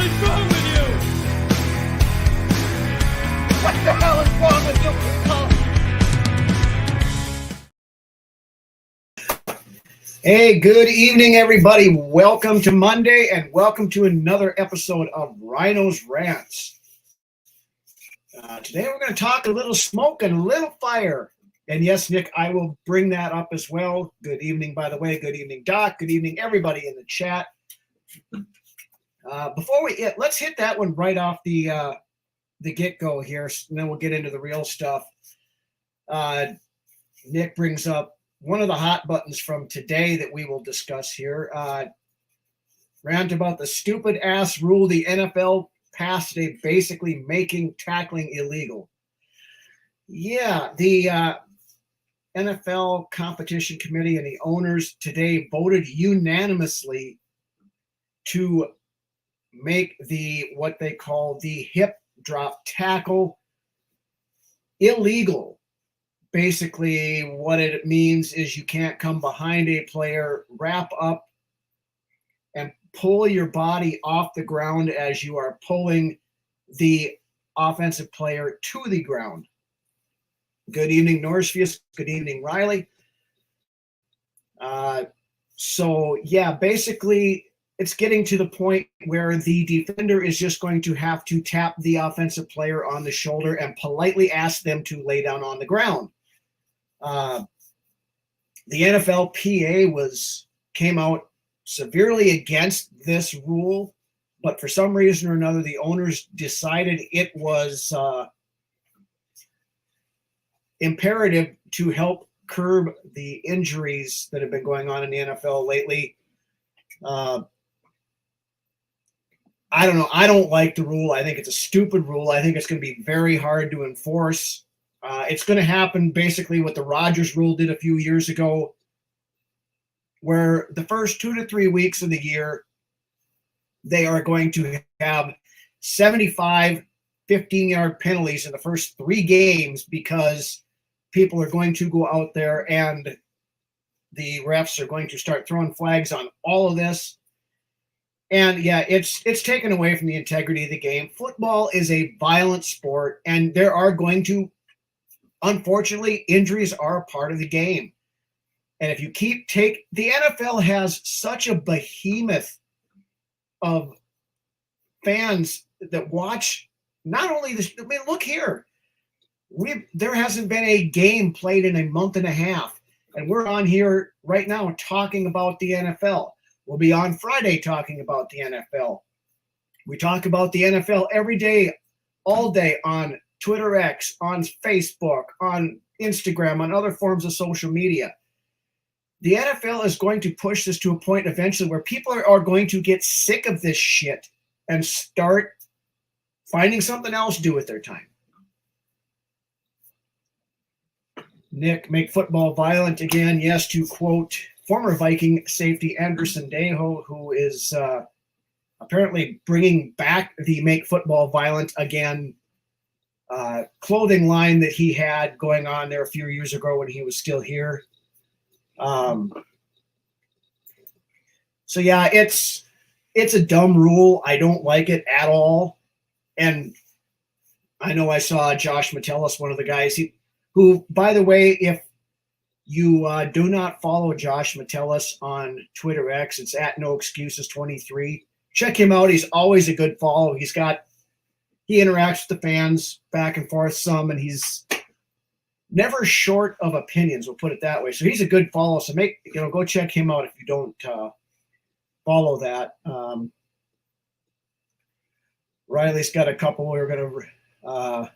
hell is wrong with you? What the hell is wrong with you? Hey, good evening, everybody. Welcome to Monday, and welcome to another episode of Ryno's Rants. Today we're going to talk a little smoke and a little fire. And yes, Nick, I will bring that up as well. Good evening, by the way. Good evening, Doc. Good evening, everybody in the chat. Let's hit that one right off the get-go here, and then we'll get into the real stuff. Nick brings up one of the hot buttons from today that we will discuss here. Rant about the stupid-ass rule the NFL passed today, basically making tackling illegal. Yeah, the NFL Competition Committee and the owners today voted unanimously to make what they call the hip drop tackle illegal. Basically, what it means is you can't come behind a player, wrap up, and pull your body off the ground as you are pulling the offensive player to the ground. Good evening, Norsefius. Good evening, Riley. Basically, it's getting to the point where the defender is just going to have to tap the offensive player on the shoulder and politely ask them to lay down on the ground. The NFLPA came out severely against this rule, but for some reason or another, the owners decided it was imperative to help curb the injuries that have been going on in the NFL lately. I don't know. I don't like the rule. I think it's a stupid rule. I think it's going to be very hard to enforce. It's going to happen basically what the Rodgers rule did a few years ago, where the first 2 to 3 weeks of the year, they are going to have 75 15-yard penalties in the first 3 games because people are going to go out there and the refs are going to start throwing flags on all of this. And yeah, it's taken away from the integrity of the game. Football is a violent sport, and there are going to, unfortunately, injuries are a part of the game. And if you the NFL has such a behemoth of fans that watch not only this, I mean, look here. There hasn't been a game played in a month and a half, and we're on here right now talking about the NFL. We'll be on Friday talking about the NFL. We talk about the NFL every day, all day on Twitter X, on Facebook, on Instagram, on other forms of social media. The NFL is going to push this to a point eventually where people are going to get sick of this shit and start finding something else to do with their time. Nick, make football violent again. Yes, to quote former Viking safety Anderson Dejo, who is apparently bringing back the make football violent again clothing line that he had going on there a few years ago when he was still here. It's a dumb rule. I don't like it at all. And I know I saw Josh Metellus, one of the guys who, by the way, if you do not follow Josh Metellus on Twitter X, it's at NoExcuses23. Check him out. He's always a good follow. He interacts with the fans back and forth some, and he's never short of opinions, we'll put it that way. So he's a good follow. So go check him out if you don't follow that. Riley's got a couple. We're going to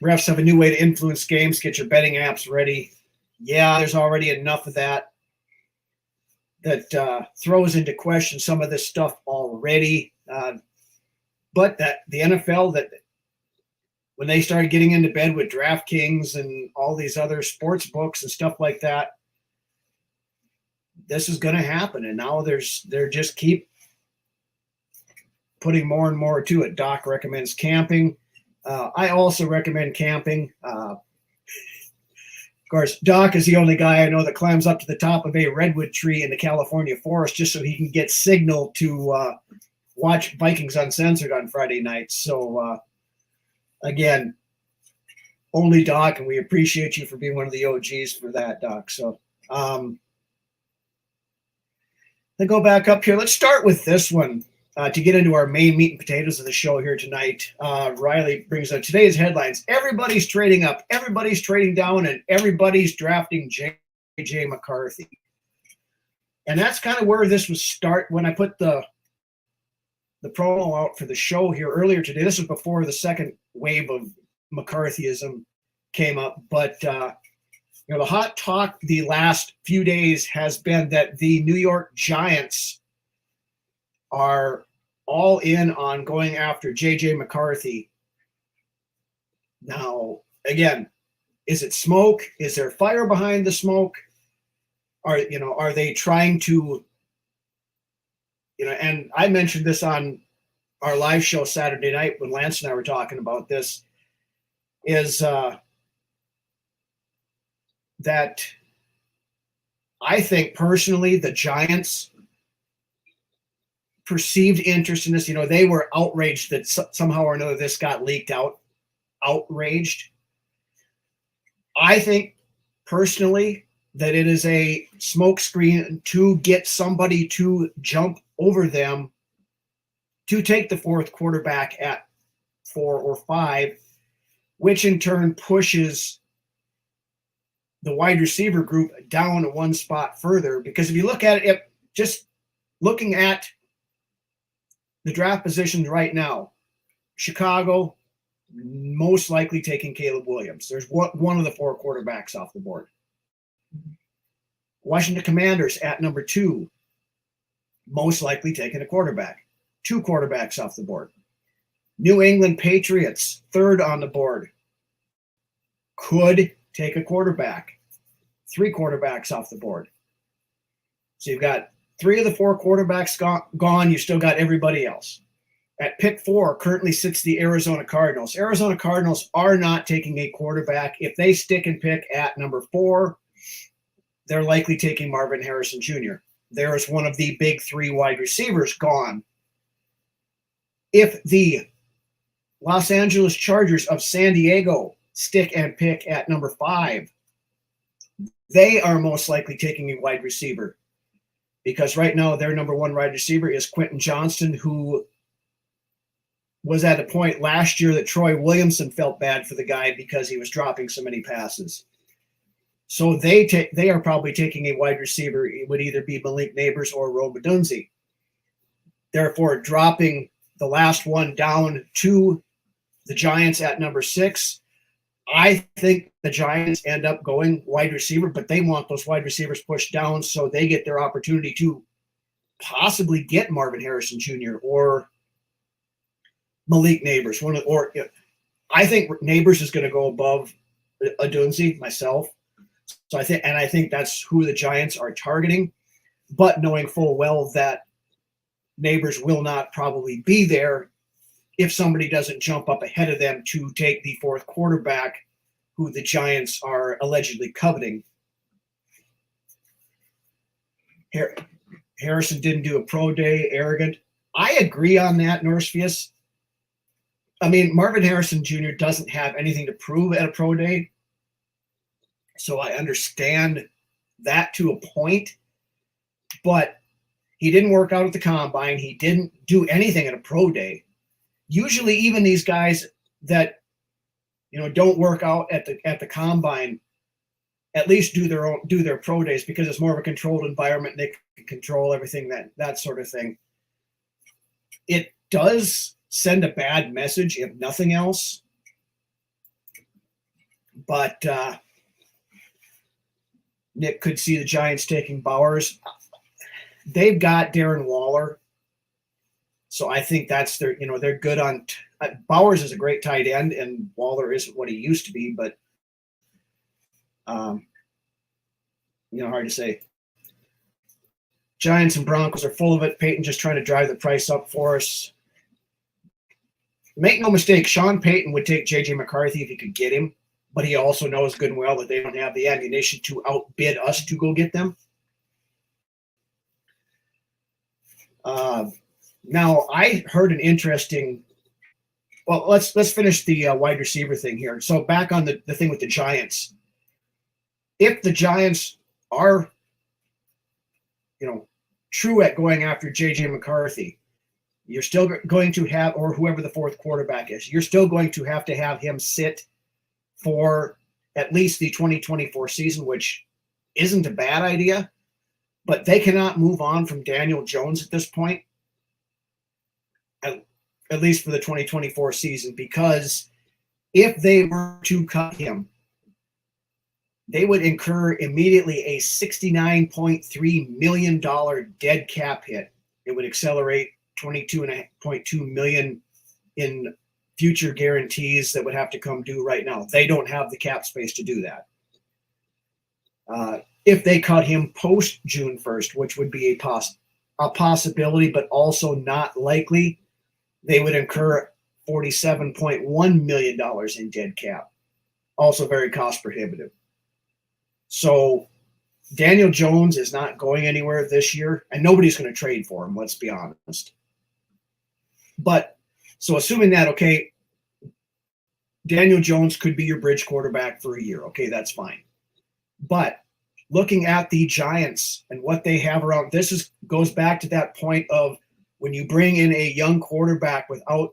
refs have a new way to influence games. Get your betting apps ready. Yeah, there's already enough of that throws into question some of this stuff already. But that the NFL, that when they started getting into bed with DraftKings and all these other sports books and stuff like that, this is going to happen. And now they're just keep putting more and more to it. Doc recommends camping. I also recommend camping. course, Doc is the only guy I know that climbs up to the top of a redwood tree in the California forest just so he can get signal to watch Vikings Uncensored on Friday nights. So, again, only Doc, and we appreciate you for being one of the OGs for that, Doc. So, then go back up here. Let's start with this one to get into our main meat and potatoes of the show here tonight. Riley brings up today's headlines. Everybody's trading up, everybody's trading down, and everybody's drafting J.J. McCarthy. And that's kind of where this was start when I put the promo out for the show here earlier today. This was before the second wave of McCarthyism came up. But, the hot talk the last few days has been that the New York Giants are all in on going after J.J. McCarthy. Now, again, is it smoke? Is there fire behind the smoke? Are they trying to, and I mentioned this on our live show Saturday night when Lance and I were talking about this, is that I think personally the Giants perceived interest in this. They were outraged that somehow or another this got leaked out. Outraged. I think personally that it is a smokescreen to get somebody to jump over them to take the fourth quarterback at 4 or 5, which in turn pushes the wide receiver group down one spot further. Because if you look at it, just looking at the draft positions right now, Chicago most likely taking Caleb Williams. There's one of the 4 quarterbacks off the board. Washington Commanders at number 2, most likely taking a quarterback. 2 quarterbacks off the board. New England Patriots, 3rd on the board, could take a quarterback. 3 quarterbacks off the board. So you've got 3 of the 4 quarterbacks gone. You still got everybody else. At pick 4 currently sits the Arizona Cardinals. Arizona Cardinals are not taking a quarterback. If they stick and pick at number 4, they're likely taking Marvin Harrison Jr. There is one of the big 3 wide receivers gone. If the Los Angeles Chargers of San Diego stick and pick at number 5, they are most likely taking a wide receiver, because right now their number 1 wide receiver is Quentin Johnston, who was at a point last year that Troy Williamson felt bad for the guy because he was dropping so many passes. So they are probably taking a wide receiver. It would either be Malik Neighbors or Rome Odunze. Therefore, dropping the last one down to the Giants at number 6. I think the Giants end up going wide receiver, but they want those wide receivers pushed down so they get their opportunity to possibly get Marvin Harrison Jr. or Malik Neighbors. I think Neighbors is going to go above Odunze myself. So I think that's who the Giants are targeting, but knowing full well that Neighbors will not probably be there if somebody doesn't jump up ahead of them to take the 4th quarterback who the Giants are allegedly coveting. Harrison didn't do a pro day, arrogant. I agree on that, Norsefius. I mean, Marvin Harrison Jr. doesn't have anything to prove at a pro day, so I understand that to a point, but he didn't work out at the combine. He didn't do anything at a pro day. Usually even these guys that don't work out at the combine at least do their pro days, because it's more of a controlled environment. They can control everything, that sort of thing. It does send a bad message, if nothing else. But Nick could see the Giants taking Bowers. They've got Darren Waller, so I think that's they're good on. Bowers is a great tight end, and Waller isn't what he used to be, but hard to say. Giants and Broncos are full of it. Peyton just trying to drive the price up for us. Make no mistake, Sean Payton would take J.J. McCarthy if he could get him, but he also knows good and well that they don't have the ammunition to outbid us to go get them. Now, I heard an interesting. Well, let's finish the wide receiver thing here. So back on the thing with the Giants. If the Giants are, true at going after J.J. McCarthy, you're still going to have, or whoever the fourth quarterback is, you're still going to have him sit for at least the 2024 season, which isn't a bad idea. But they cannot move on from Daniel Jones at this point, at least for the 2024 season, because if they were to cut him, they would incur immediately a $69.3 million dead cap hit. It would accelerate $22.2 million in future guarantees that would have to come due right now. They don't have the cap space to do that. If they cut him post June 1st, which would be a possibility, but also not likely, they would incur $47.1 million in dead cap. Also very cost prohibitive. So Daniel Jones is not going anywhere this year, and nobody's going to trade for him, let's be honest. But so assuming that, okay, Daniel Jones could be your bridge quarterback for a year. Okay, that's fine. But looking at the Giants and what they have around, goes back to that point of when you bring in a young quarterback without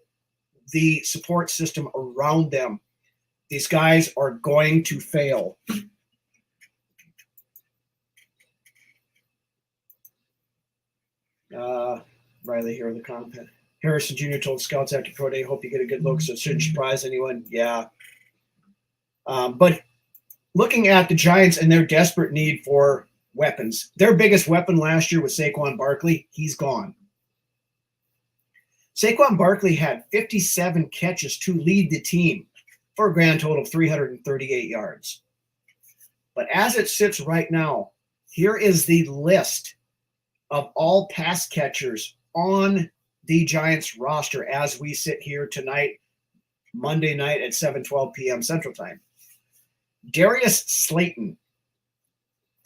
the support system around them, these guys are going to fail. Riley here in the comment. Harrison Jr. told scouts after pro day, hope you get a good look, so it shouldn't surprise anyone. Yeah. But looking at the Giants and their desperate need for weapons, their biggest weapon last year was Saquon Barkley. He's gone. Saquon Barkley had 57 catches to lead the team for a grand total of 338 yards. But as it sits right now, here is the list of all pass catchers on the Giants roster as we sit here tonight, Monday night at 7:12 p.m. Central Time. Darius Slayton,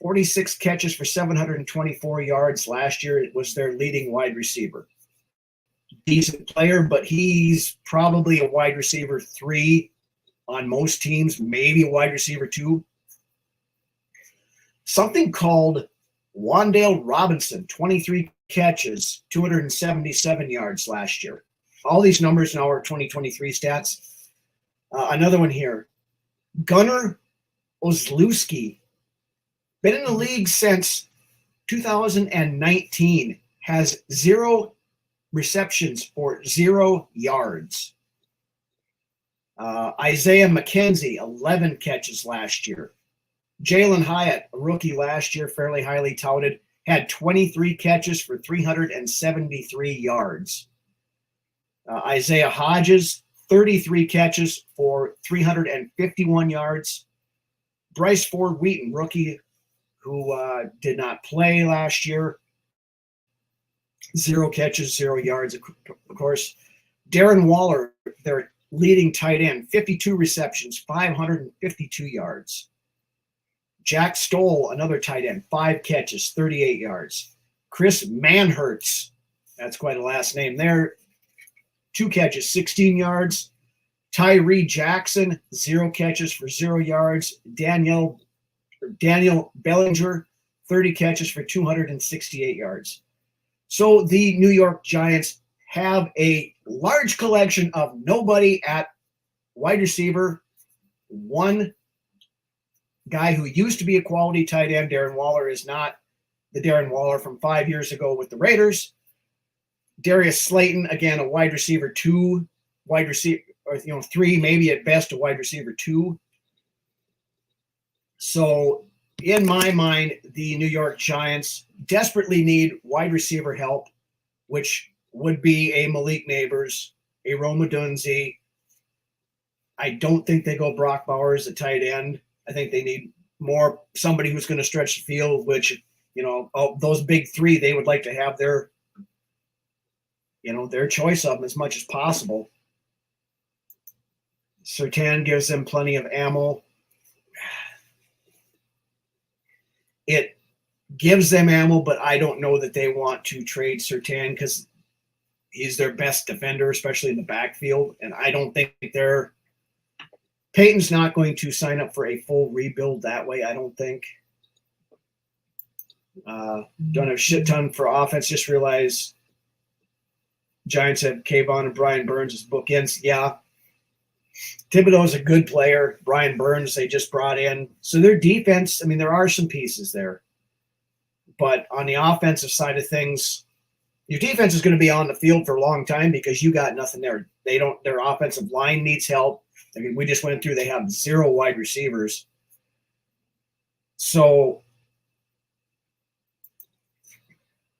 46 catches for 724 yards last year. It was their leading wide receiver. Decent player, but he's probably a wide receiver 3 on most teams, maybe a wide receiver 2. Something called Wan'Dale Robinson, 23 catches, 277 yards last year. All these numbers now are 2023 stats. Another one here. Gunnar Olszewski, been in the league since 2019, has 0 receptions for 0 yards. Isaiah McKenzie, 11 catches last year. Jalen Hyatt, a rookie last year, fairly highly touted, had 23 catches for 373 yards. Isaiah Hodges, 33 catches for 351 yards. Bryce Ford Wheaton, rookie who did not play last year, 0 catches, 0 yards, of course. Darren Waller, their leading tight end, 52 receptions, 552 yards. Jack Stoll, another tight end, 5 catches, 38 yards. Chris Manhertz, that's quite a last name there, 2 catches, 16 yards. Tyree Jackson, 0 catches for 0 yards. Daniel Bellinger, 30 catches for 268 yards. So the New York Giants have a large collection of nobody at wide receiver. One guy who used to be a quality tight end, Darren Waller, is not the Darren Waller from 5 years ago with the Raiders. Darius Slayton, again, a wide receiver 2, wide receiver, or 3, maybe at best a wide receiver 2. So in my mind, the New York Giants desperately need wide receiver help, which would be a Malik Neighbors, a Rome Odunze. I don't think they go Brock Bowers at tight end. I think they need more somebody who's going to stretch the field, which, those big 3, they would like to have their choice of them as much as possible. Surtain gives them plenty of ammo. it gives them ammo, but I don't know that they want to trade Surtain because he's their best defender, especially in the backfield. And I don't think Peyton's not going to sign up for a full rebuild that way, I don't think. Don't have a shit ton for offense. Just realize Giants have Kayvon and Brian Burns as bookends. Yeah. Thibodeau's a good player. Brian Burns, they just brought in. So their defense, I mean, there are some pieces there. But on the offensive side of things, your defense is going to be on the field for a long time because you got nothing there. Their offensive line needs help. I mean, we just went through, they have 0 wide receivers. So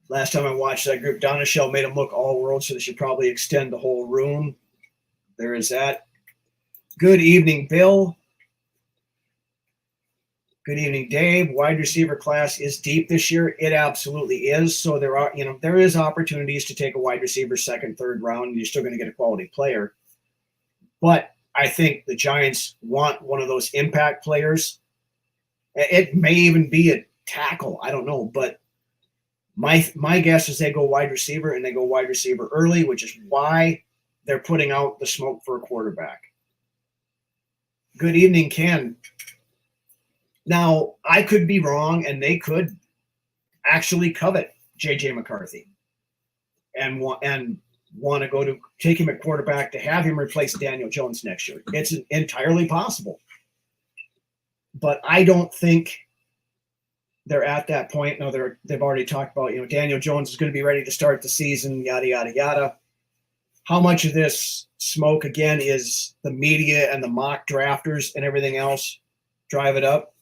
last time I watched that group, Donna Shell made them look all world, so they should probably extend the whole room. There is that. Good evening, Bill. Good evening, Dave. Wide receiver class is deep this year. It absolutely is. So there is opportunities to take a wide receiver second, third round, and you're still going to get a quality player. But I think the Giants want one of those impact players. It may even be a tackle. I don't know. But my guess is they go wide receiver, and they go wide receiver early, which is why they're putting out the smoke for a quarterback. Good evening, Ken. Now, I could be wrong, and they could actually covet J.J. McCarthy and want to go to take him at quarterback to have him replace Daniel Jones next year. It's entirely possible. But I don't think they're at that point. No, they've already talked about, Daniel Jones is going to be ready to start the season, yada, yada, yada. How much of this smoke, again, is the media and the mock drafters and everything else drive it up?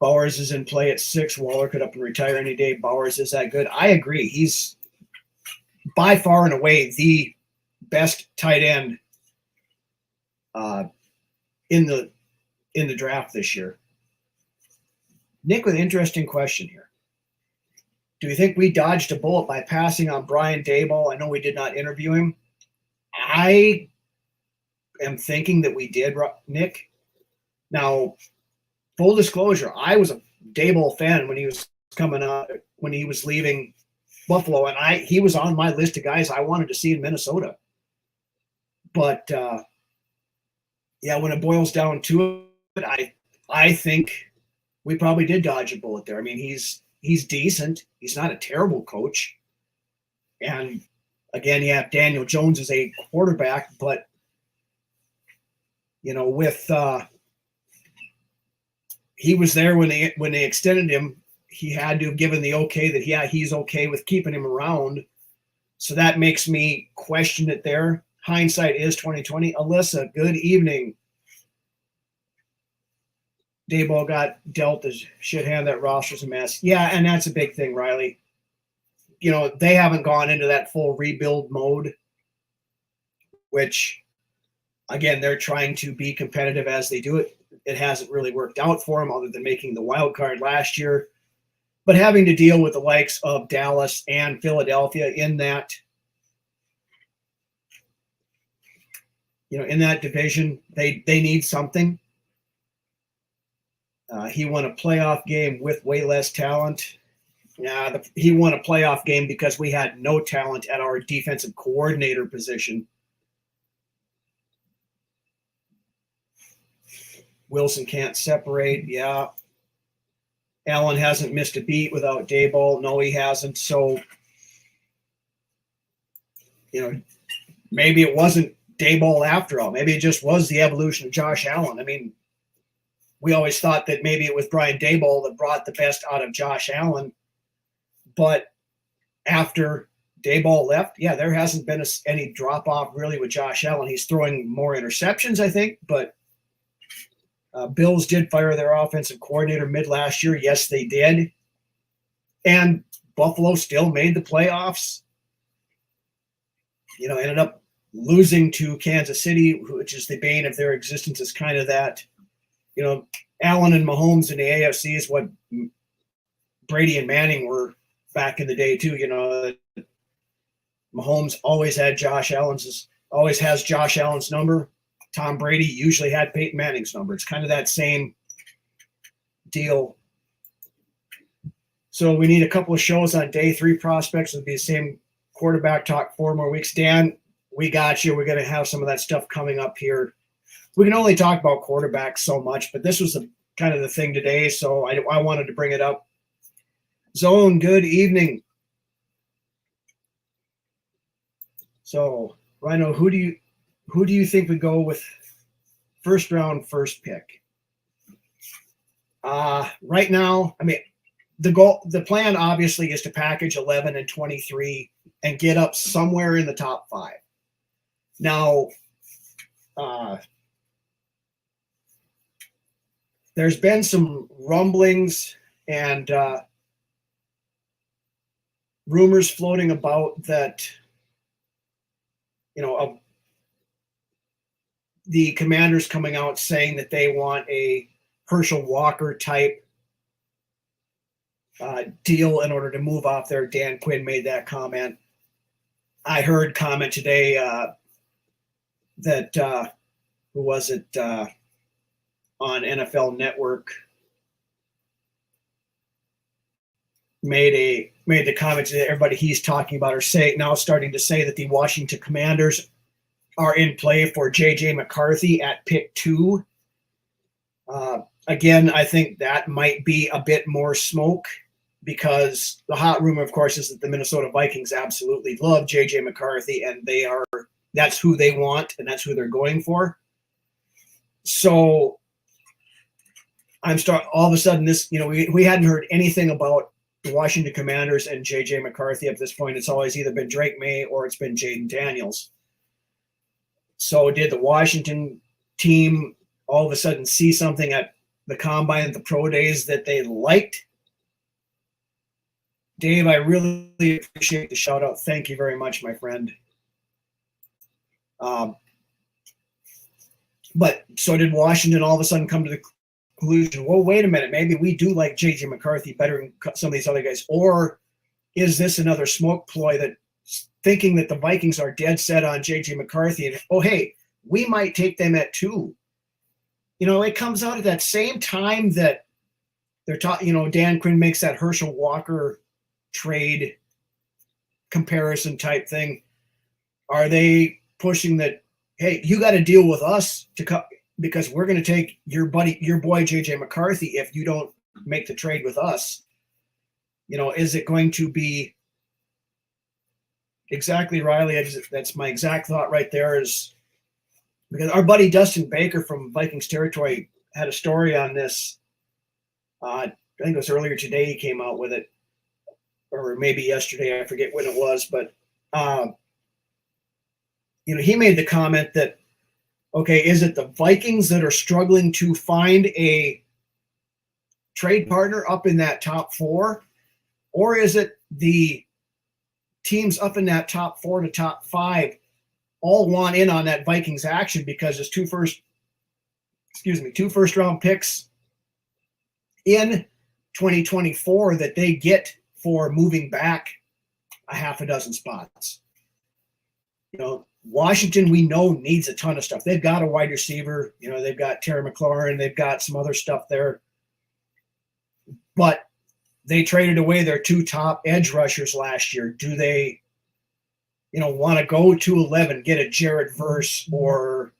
Bowers is in play at 6. Waller could up and retire any day. Bowers is that good. I agree. He's by far and away the best tight end in the draft this year. Nick with an interesting question here. Do you think we dodged a bullet by passing on Brian Daboll? I know we did not interview him. I am thinking that we did, Nick. Now, full disclosure, I was a Daboll fan when he was coming out, when he was leaving Buffalo, and he was on my list of guys I wanted to see in Minnesota. But when it boils down to it, I think we probably did dodge a bullet there. I mean, he's decent. He's not a terrible coach. And again, Daniel Jones is a quarterback, but with he was there when they extended him. He had to have given the okay that he's okay with keeping him around. So that makes me question it there. Hindsight is 2020. Alyssa, good evening. Daboll got dealt as shit hand. That roster's a mess. Yeah, and that's a big thing, Riley. They haven't gone into that full rebuild mode, which, again, they're trying to be competitive as they do it. It hasn't really worked out for them other than making the wild card last year. But having to deal with the likes of Dallas and Philadelphia in that, in that division, they need something. He won a playoff game with way less talent. He won a playoff game because we had no talent at our defensive coordinator position. Wilson can't separate. Yeah. Allen hasn't missed a beat without Daboll. No, he hasn't. So, maybe it wasn't Daboll after all. Maybe it just was the evolution of Josh Allen. I mean, we always thought that maybe it was Brian Daboll that brought the best out of Josh Allen. But after Daboll left, there hasn't been any drop-off really with Josh Allen. He's throwing more interceptions, I think, but Bills did fire their offensive coordinator mid last year. Yes, they did. And Buffalo still made the playoffs. Ended up losing to Kansas City, which is the bane of their existence. Is kind of that, Allen and Mahomes in the AFC is what Brady and Manning were back in the day too. Mahomes always has Josh Allen's number. Tom Brady usually had Peyton Manning's number. It's kind of that same deal. So we need a couple of shows on day 3 prospects. It'll be the same quarterback talk 4 more weeks. Dan, we got you. We're going to have some of that stuff coming up here. We can only talk about quarterbacks so much, but this was kind of the thing today, so I wanted to bring it up. Zone, good evening. So, Ryno, who do you think would go with first round, first pick? Right now, I mean, the plan obviously is to package 11 and 23 and get up somewhere in the top 5. Now, there's been some rumblings and rumors floating about that, of the Commanders coming out saying that they want a Herschel Walker type deal in order to move off there. Dan Quinn made that comment. I heard comment today that who was it on NFL Network made the comment that everybody he's talking about are now starting to say that the Washington Commanders are in play for J.J. McCarthy at pick 2. Again, I think that might be a bit more smoke because the hot rumor, of course, is that the Minnesota Vikings absolutely love J.J. McCarthy, and that's who they want, and that's who they're going for. So all of a sudden this, we hadn't heard anything about the Washington Commanders and J.J. McCarthy at this point. It's always either been Drake May or it's been Jaden Daniels. So did the Washington team all of a sudden see something at the combine at the pro days that they liked? Dave, I really appreciate the shout out. Thank you very much, my friend. But so did Washington all of a sudden come to the conclusion, well, wait a minute, maybe we do like J.J. McCarthy better than some of these other guys. Or is this another smoke ploy that thinking that the Vikings are dead set on J.J. McCarthy and, oh, hey, we might take them at 2. It comes out at that same time that they're talking, Dan Quinn makes that Herschel Walker trade comparison type thing. Are they pushing that, hey, you got to deal with us because we're going to take your boy J.J. McCarthy if you don't make the trade with us? Is it going to be exactly, Riley? That's my exact thought right there, is because our buddy Dustin Baker from Vikings territory had a story on this. I think it was earlier today he came out with it, or maybe yesterday. I forget when it was, but he made the comment that, okay, is it the Vikings that are struggling to find a trade partner up in that top 4, or is it the teams up in that top 4 to top 5 all want in on that Vikings action because it's 2 first round picks in 2024 that they get for moving back a half a dozen spots? Washington, we know, needs a ton of stuff. They've got a wide receiver. They've got Terry McLaurin. They've got some other stuff there. But they traded away their 2 top edge rushers last year. Do they, want to go to 11, get a Jared Verse or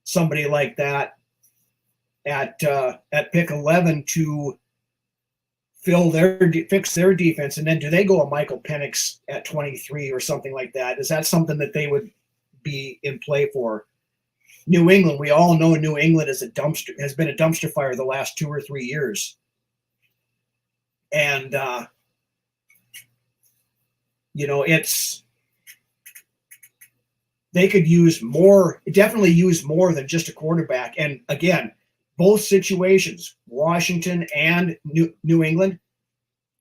somebody like that at pick 11 to fix their defense? And then do they go a Michael Penix at 23 or something like that? Is that something that they would be in play for? New England, we all know New England has been a dumpster fire the last 2 or 3 years. And, they could definitely use more than just a quarterback. And again, both situations, Washington and New England,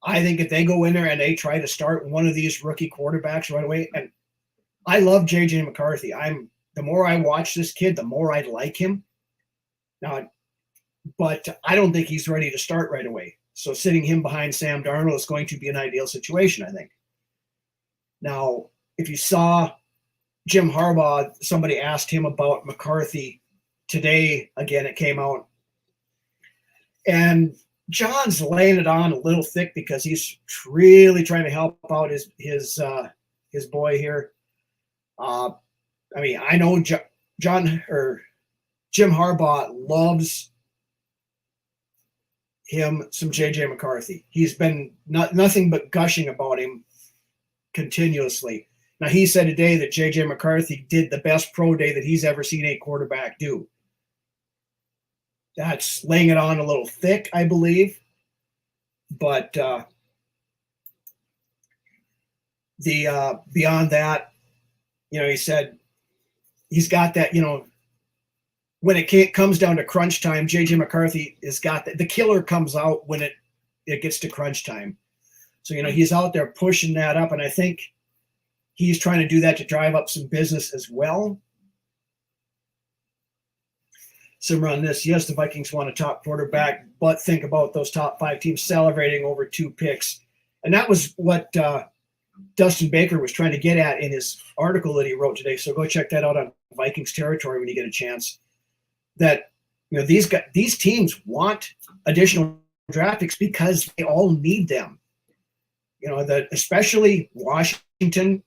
I think if they go in there and they try to start one of these rookie quarterbacks right away, and I love J.J. McCarthy. The more I watch this kid, the more I like him. Now, but I don't think he's ready to start right away. So sitting him behind Sam Darnold is going to be an ideal situation, I think. Now, if you saw Jim Harbaugh, somebody asked him about McCarthy today. Again, it came out. And John's laying it on a little thick because he's really trying to help out his boy here. I mean, I know John or Jim Harbaugh loves him some JJ McCarthy. He's been nothing but gushing about him continuously. Now, he said today that JJ McCarthy did the best pro day that he's ever seen a quarterback do. That's laying it on a little thick, I believe. But beyond that, he said he's got that, when it comes down to crunch time, JJ McCarthy has got that. The killer comes out when it gets to crunch time. So, he's out there pushing that up, and I think he's trying to do that to drive up some business as well. Simmer on this. Yes, the Vikings want a top quarterback, but think about those top 5 teams celebrating over 2 picks. And that was what Dustin Baker was trying to get at in his article that he wrote today. So go check that out on Vikings territory when you get a chance. That these teams want additional draft picks because they all need them. Especially Washington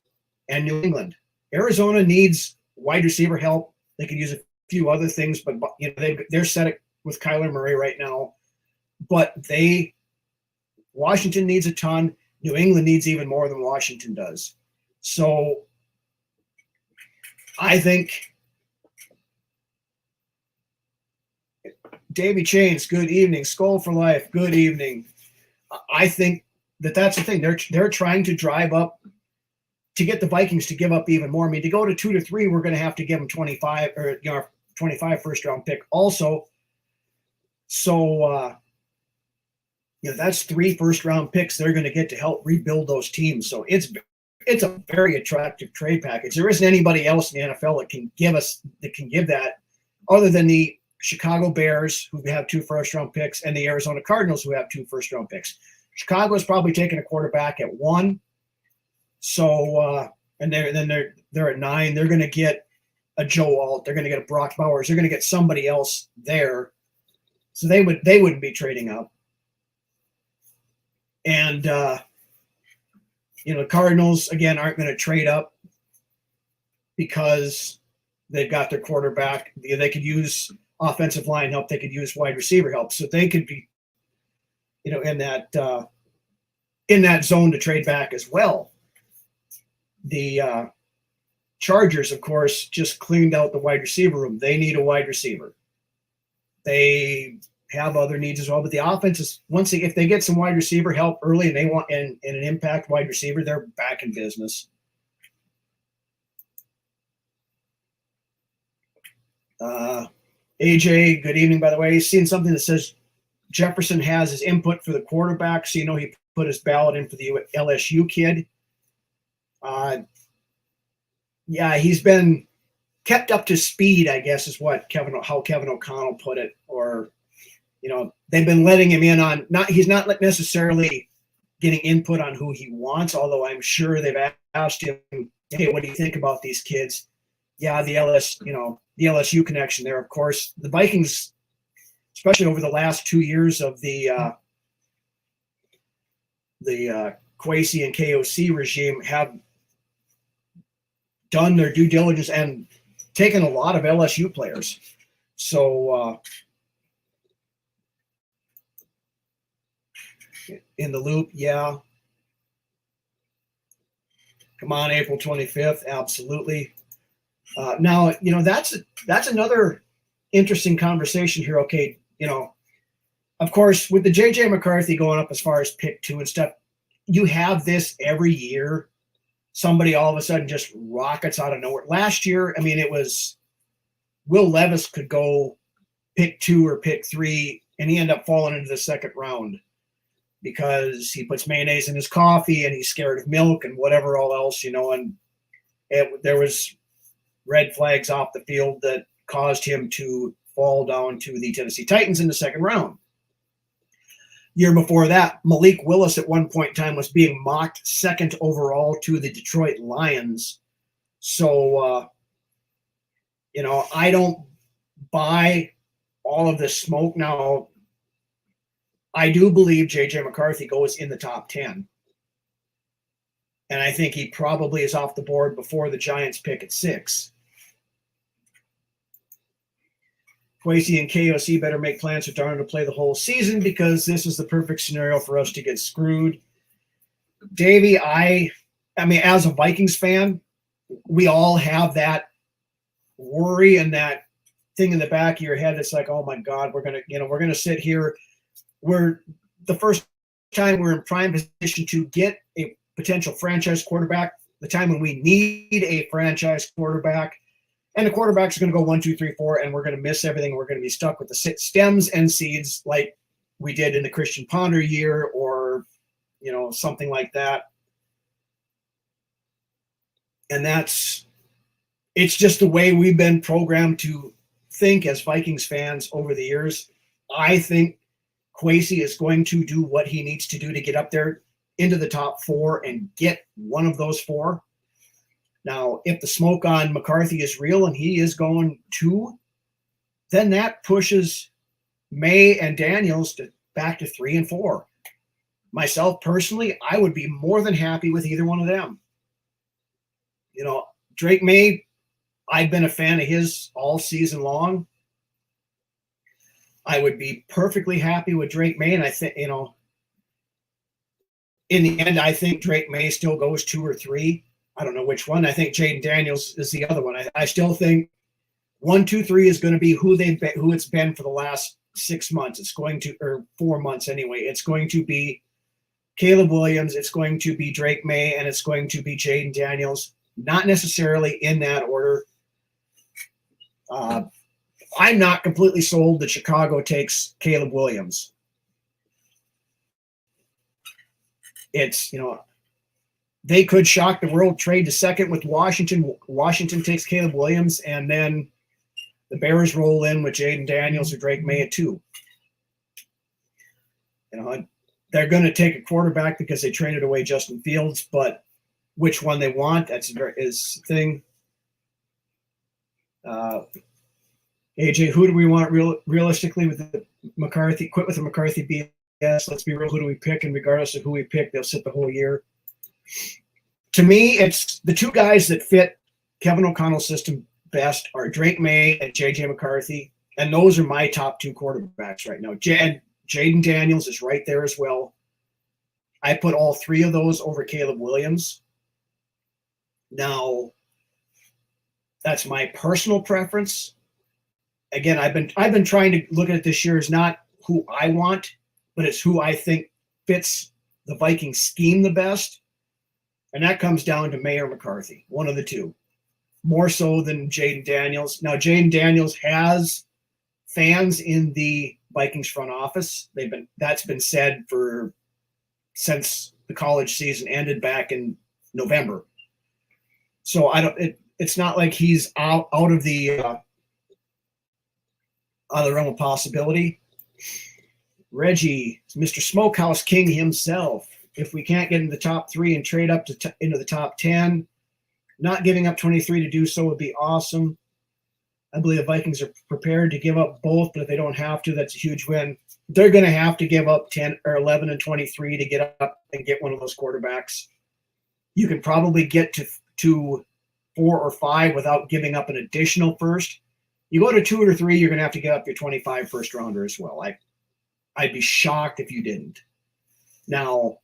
and New England. Arizona needs wide receiver help. They could use a few other things, but they're set with Kyler Murray right now. But Washington needs a ton. New England needs even more than Washington does. So I think Davey Chains, good evening. Skull for Life, good evening. I think that's the thing. They're trying to drive up to get the Vikings to give up even more. I mean, to go to 2 to 3, we're going to have to give them 25 or 25 first round pick also. So that's 3 first round picks they're going to get to help rebuild those teams. So it's a very attractive trade package. There isn't anybody else in the NFL that can give that other than the Chicago Bears, who have 2 first round picks, and the Arizona Cardinals, who have 2 first round picks. Chicago's probably taking a quarterback at 1. So and they're at 9. They're going to get a Joe Alt. They're going to get a Brock Bowers. They're going to get somebody else there. So they wouldn't be trading up. And the Cardinals again aren't going to trade up because they've got their quarterback. They could use offensive line help. They could use wide receiver help. So they could be, in that zone to trade back as well. The Chargers, of course, just cleaned out the wide receiver room. They need a wide receiver. They have other needs as well, but the offense is if they get some wide receiver help early and they want and an impact wide receiver, they're back in business. AJ, good evening, by the way. He's seen something that says Jefferson has his input for the quarterback, so he put his ballot in for the LSU kid. Yeah, he's been kept up to speed, I guess, is how Kevin O'Connell put it. Or, they've been letting him in on he's not necessarily getting input on who he wants, although I'm sure they've asked him, hey, what do you think about these kids? Yeah, the LSU connection there, of course. The Vikings, especially over the last 2 years of the Kwesi and KOC regime, have done their due diligence and taken a lot of LSU players. So in the loop, yeah. Come on, April 25th, absolutely. Now, that's another interesting conversation here. Okay, of course, with the JJ McCarthy going up as far as pick 2 and stuff, you have this every year. Somebody all of a sudden just rockets out of nowhere. Last year, I mean, it was Will Levis could go pick 2 or pick 3, and he ended up falling into the second round because he puts mayonnaise in his coffee and he's scared of milk and whatever all else, and there was red flags off the field that caused him to fall down to the Tennessee Titans in the second round. Year before that, Malik Willis at one point in time was being mocked 2nd overall to the Detroit Lions. So, I don't buy all of this smoke now. I do believe J.J. McCarthy goes in the top 10. And I think he probably is off the board before the Giants pick at 6. Kwesi and KOC better make plans for Darnold to play the whole season because this is the perfect scenario for us to get screwed. Davey, I mean, as a Vikings fan, we all have that worry and that thing in the back of your head. It's like, oh my God, we're gonna sit here. We're the first time we're in prime position to get a potential franchise quarterback, the time when we need a franchise quarterback, and the quarterback's are going to go 1, 2, 3, 4, and we're going to miss everything. We're going to be stuck with the stems and seeds like we did in the Christian Ponder year, or something like that. And it's just the way we've been programmed to think as Vikings fans over the years. I think Kwesi is going to do what he needs to do to get up there into the top 4 and get one of those 4. Now, if the smoke on McCarthy is real and he is going 2, then that pushes May and Daniels back to 3 and 4. Myself personally, I would be more than happy with either one of them. Drake May, I've been a fan of his all season long. I would be perfectly happy with Drake May, and I think, in the end, I think Drake May still goes 2 or 3. I don't know which one. I think Jaden Daniels is the other one. I still think 1, 2, 3 is going to be who it's been for the last 6 months. It's going to, or 4 months anyway. It's going to be Caleb Williams. It's going to be Drake May, and it's going to be Jaden Daniels. Not necessarily in that order. I'm not completely sold that Chicago takes Caleb Williams. It's, they could shock the world, trade to second with Washington. Washington takes Caleb Williams, and then the Bears roll in with Jaden Daniels or Drake May at 2. They're going to take a quarterback because they traded away Justin Fields, but which one they want, is the thing. AJ, who do we want realistically with the McCarthy? Quit with the McCarthy BS. Let's be real. Who do we pick? And regardless of who we pick, they'll sit the whole year. To me, it's the 2 guys that fit Kevin O'Connell's system best are Drake May and J.J. McCarthy. And those are my top 2 quarterbacks right now. And Jaden Daniels is right there as well. I put all 3 of those over Caleb Williams. Now, that's my personal preference. Again, I've been trying to look at it this year as not who I want, but it's who I think fits the Vikings scheme the best. And that comes down to May or McCarthy, one of the 2. More so than Jaden Daniels. Now, Jaden Daniels has fans in the Vikings front office. That's been said since the college season ended back in November. So it's not like he's out of the realm of possibility. Reggie, Mr. Smokehouse King himself. If we can't get into the top 3 and trade up into the top 10, not giving up 23 to do so would be awesome. I believe the Vikings are prepared to give up both, but if they don't have to, that's a huge win. They're going to have to give up 10 or 11 and 23 to get up and get one of those quarterbacks. You can probably get to 4 or 5 without giving up an additional first. You go to 2 or 3, you're going to have to give up your 25 first rounder as well. I'd be shocked if you didn't. Now,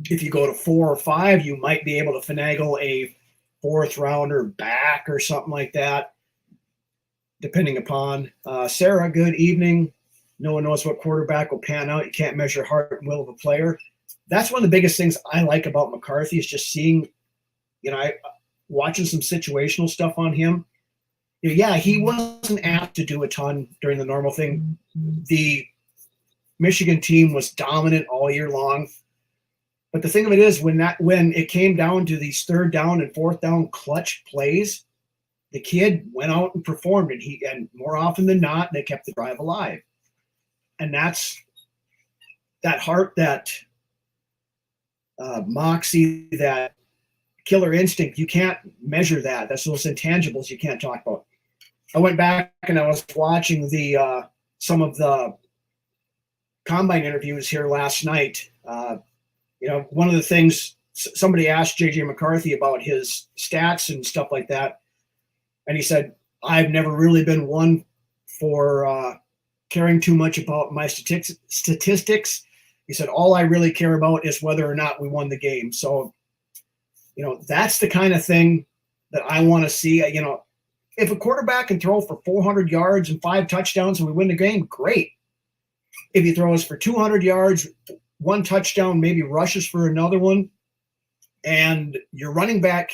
if you go to 4 or 5, you might be able to finagle a 4th rounder back or something like that, depending upon. Sarah, good evening. No one knows what quarterback will pan out. You can't measure heart and will of a player. That's one of the biggest things I like about McCarthy is just seeing, watching some situational stuff on him. Yeah, he wasn't apt to do a ton during the normal thing. The Michigan team was dominant all year long. But the thing of it is, when it came down to these 3rd down and 4th down clutch plays, the kid went out and performed, and more often than not, they kept the drive alive. And that's that heart, that moxie, that killer instinct. You can't measure that. That's those intangibles you can't talk about. I went back and I was watching some of the combine interviews here last night, one of the things somebody asked JJ McCarthy about his stats and stuff like that, and he said, "I've never really been one for caring too much about my statistics." He said, "All I really care about is whether or not we won the game." So, that's the kind of thing that I want to see. If a quarterback can throw for 400 yards and 5 touchdowns and we win the game, great. If he throws for 200 yards, 1 touchdown, maybe rushes for another one, and your running back,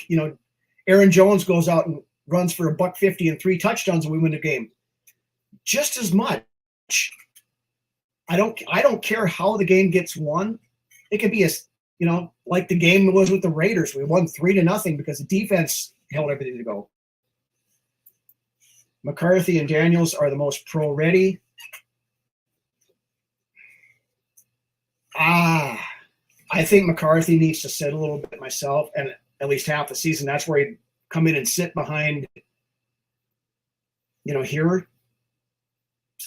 Aaron Jones goes out and runs for $150 and 3 touchdowns and we win the game, just as much. I don't care how the game gets won. It could be like the game was with the Raiders. We won 3-0 because the defense held everything to go. McCarthy and Daniels are the most pro-ready. I think McCarthy needs to sit a little bit myself, and at least half the season. That's where he'd come in and sit behind, here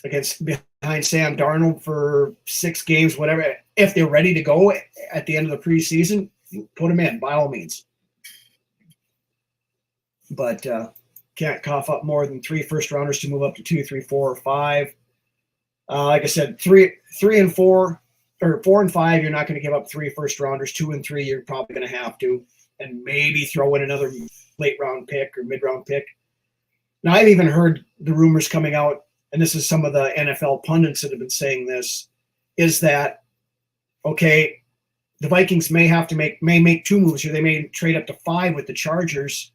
behind Sam Darnold for 6 games, whatever. If they're ready to go at the end of the preseason, put them in by all means. But can't cough up more than 3 first-rounders to move up to 2, 3, 4, or 5. Like I said, 3 and 4. Or 4 and 5, you're not going to give up 3 first-rounders. 2 and 3, you're probably going to have to, and maybe throw in another late-round pick or mid-round pick. Now, I've even heard the rumors coming out, and this is some of the NFL pundits that have been saying this, is that, okay, the Vikings may make 2 moves here. They may trade up to 5 with the Chargers,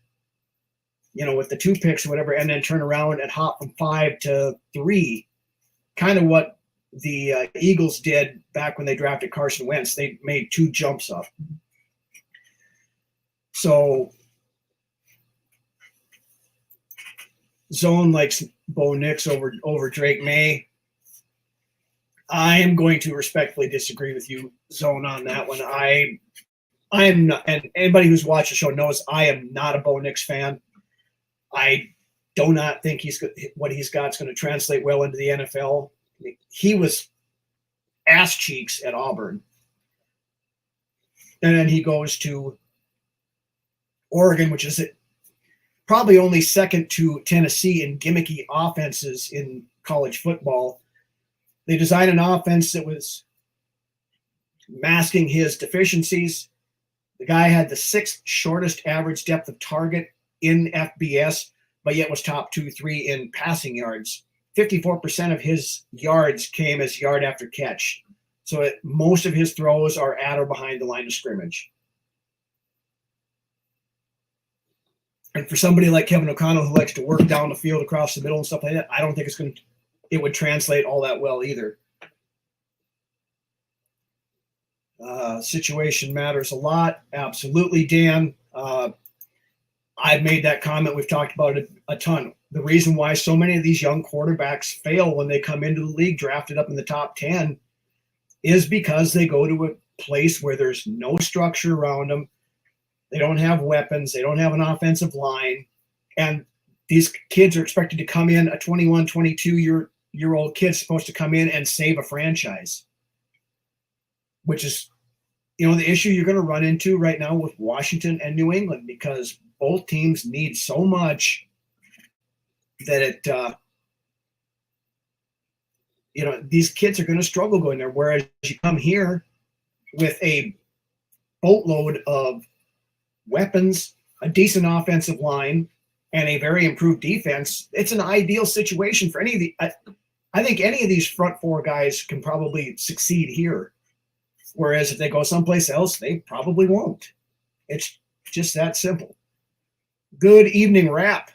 with the 2 picks or whatever, and then turn around and hop from 5 to 3, kind of what the Eagles did back when they drafted Carson Wentz. They made 2 jumps up. So Zone likes Bo Nix over Drake May. I am going to respectfully disagree with you, Zone, on that one. I am not, and anybody who's watched the show knows I am not a Bo Nix fan. I do not think what he's got is going to translate well into the NFL. He was ass cheeks at Auburn. And then he goes to Oregon, which is probably only second to Tennessee in gimmicky offenses in college football. They designed an offense that was masking his deficiencies. The guy had the 6th shortest average depth of target in FBS, but yet was top 2-3 in passing yards. 54% of his yards came as yard after catch. So most of his throws are at or behind the line of scrimmage. And for somebody like Kevin O'Connell, who likes to work down the field across the middle and stuff like that, I don't think it would translate all that well either. Situation matters a lot. Absolutely, Dan. I've made that comment. We've talked about it a ton. The reason why so many of these young quarterbacks fail when they come into the league drafted up in the top 10 is because they go to a place where there's no structure around them. They don't have weapons. They don't have an offensive line. And these kids are expected to come in, a 21, 22-year-old kid supposed to come in and save a franchise, which is, the issue you're going to run into right now with Washington and New England, because both teams need so much that these kids are going to struggle going there. Whereas you come here with a boatload of weapons, a decent offensive line, and a very improved defense, it's an ideal situation for any of the. I think any of these front 4 guys can probably succeed here. Whereas if they go someplace else, they probably won't. It's just that simple. Good evening, Rap.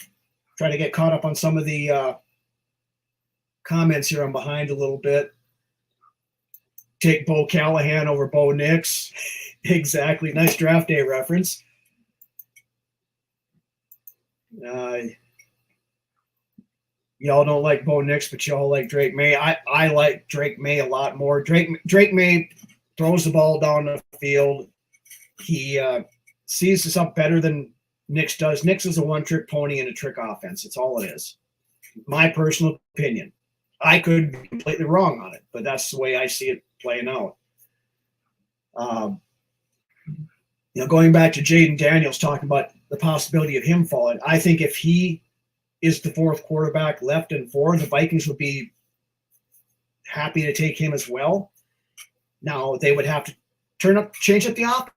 Try to get caught up on some of the comments here. I'm behind a little bit. Take Bo Callahan over Bo Nix. Exactly. Nice draft day reference. Y'all don't like Bo Nix, but y'all like Drake May. I like Drake May a lot more. Drake May throws the ball down the field. He sees this up better than Nix does. Nix is a one-trick pony and a trick offense. It's all it is. My personal opinion. I could be completely wrong on it, but that's the way I see it playing out. Going back to Jaden Daniels talking about the possibility of him falling, I think if he is the fourth quarterback left and four, the Vikings would be happy to take him as well. Now they would have to change up the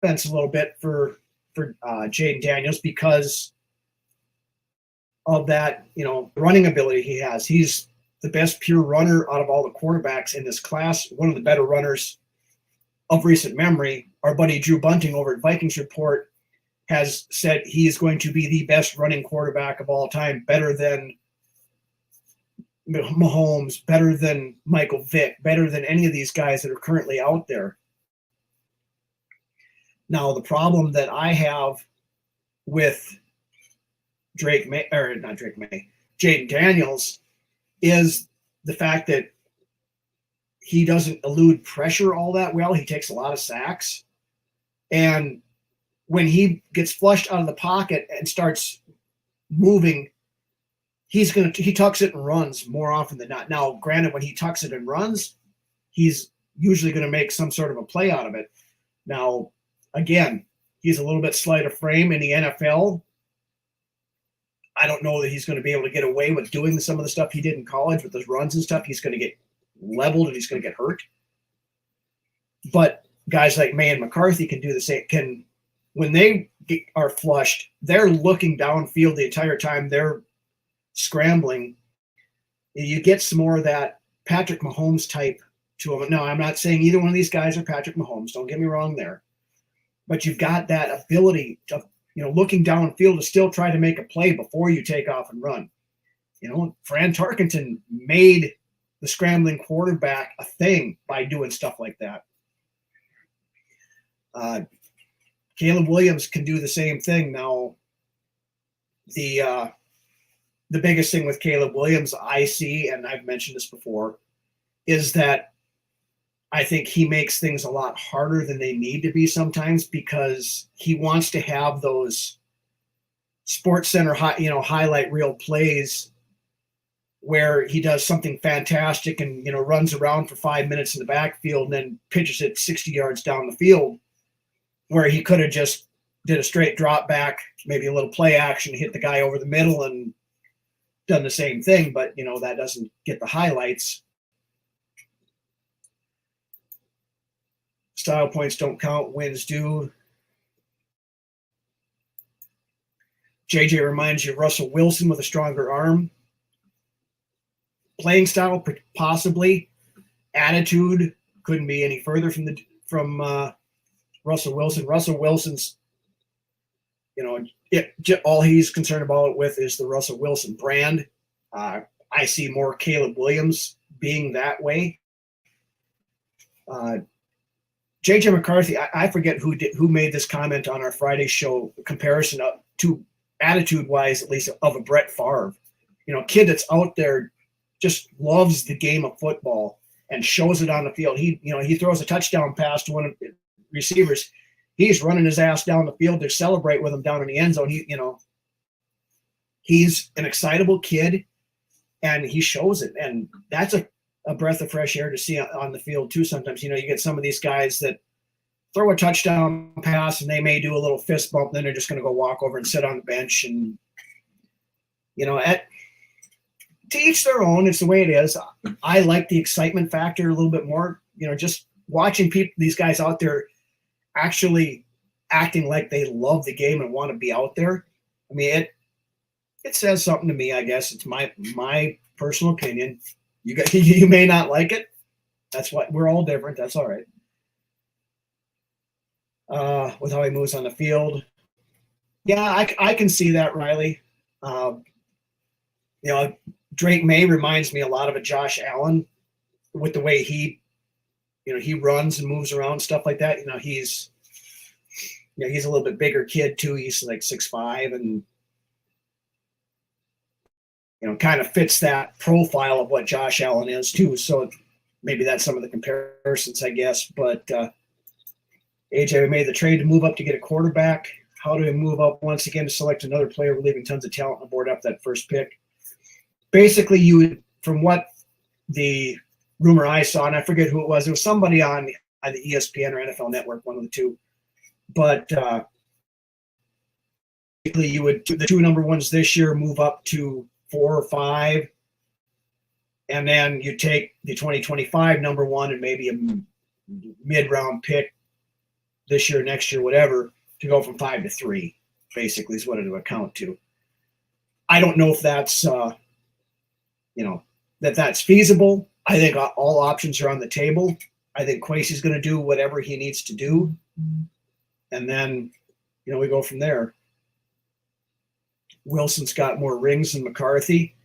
offense a little bit for Jaden Daniels because of that, running ability he has. He's the best pure runner out of all the quarterbacks in this class, one of the better runners of recent memory. Our buddy Drew Bunting over at Vikings Report has said he is going to be the best running quarterback of all time, better than Mahomes, better than Michael Vick, better than any of these guys that are currently out there. Now, the problem that I have with Jaden Daniels is the fact that he doesn't elude pressure all that well. He takes a lot of sacks. And when he gets flushed out of the pocket and starts moving, he tucks it and runs more often than not. Now, granted, when he tucks it and runs, he's usually going to make some sort of a play out of it. Now, again, he's a little bit slight of frame in the NFL. I don't know that he's going to be able to get away with doing some of the stuff he did in college with those runs and stuff. He's going to get leveled and he's going to get hurt. But guys like May and McCarthy can do the same. When they are flushed, they're looking downfield the entire time. They're scrambling. You get some more of that Patrick Mahomes type to him. No, I'm not saying either one of these guys are Patrick Mahomes. Don't get me wrong there. But you've got that ability to, looking downfield to still try to make a play before you take off and run. Fran Tarkenton made the scrambling quarterback a thing by doing stuff like that. Caleb Williams can do the same thing. Now, the biggest thing with Caleb Williams I see, and I've mentioned this before, is that I think he makes things a lot harder than they need to be sometimes because he wants to have those Sports Center highlight reel plays where he does something fantastic and runs around for 5 minutes in the backfield and then pitches it 60 yards down the field, where he could have just did a straight drop back, maybe a little play action, hit the guy over the middle and done the same thing, but that doesn't get the highlights. Style points don't count, wins do. JJ reminds you of Russell Wilson with a stronger arm. Playing style, possibly. Attitude couldn't be any further from Russell Wilson. Russell Wilson's, all he's concerned about with is the Russell Wilson brand. I see more Caleb Williams being that way. JJ McCarthy, I forget who made this comment on our Friday show, comparison to attitude-wise, at least, of a Brett Favre. Kid that's out there just loves the game of football and shows it on the field. He throws a touchdown pass to one of the receivers. He's running his ass down the field to celebrate with him down in the end zone. He's an excitable kid, and he shows it. And that's a breath of fresh air to see on the field too. Sometimes, you get some of these guys that throw a touchdown pass and they may do a little fist bump. Then they're just going to go walk over and sit on the bench. And, to each their own, it's the way it is. I like the excitement factor a little bit more, just watching these guys out there actually acting like they love the game and want to be out there. I mean, it says something to me, I guess. It's my personal opinion. You may not like it. That's what we're all different. That's all right. With how he moves on the field. Yeah, I can see that, Riley. Drake May reminds me a lot of a Josh Allen with the way he runs and moves around, stuff like that. He's a little bit bigger kid too. He's like 6'5" and kind of fits that profile of what Josh Allen is too. So maybe that's some of the comparisons, I guess. But AJ, we made the trade to move up to get a quarterback. How do we move up once again to select another player? We're leaving tons of talent on the board after that first pick. Basically, from what the rumor I saw, and I forget who it was. It was somebody on the ESPN or NFL Network, one of the two. But you would the two number ones this year move up to 4 or 5, and then you take the 2025 number one and maybe a mid-round pick this year, next year, whatever, to go from 5 to 3. Basically, is what it would account to. I don't know if that's that's feasible. I think all options are on the table. I think Kwesi's going to do whatever he needs to do, and then we go from there. Wilson's got more rings than McCarthy.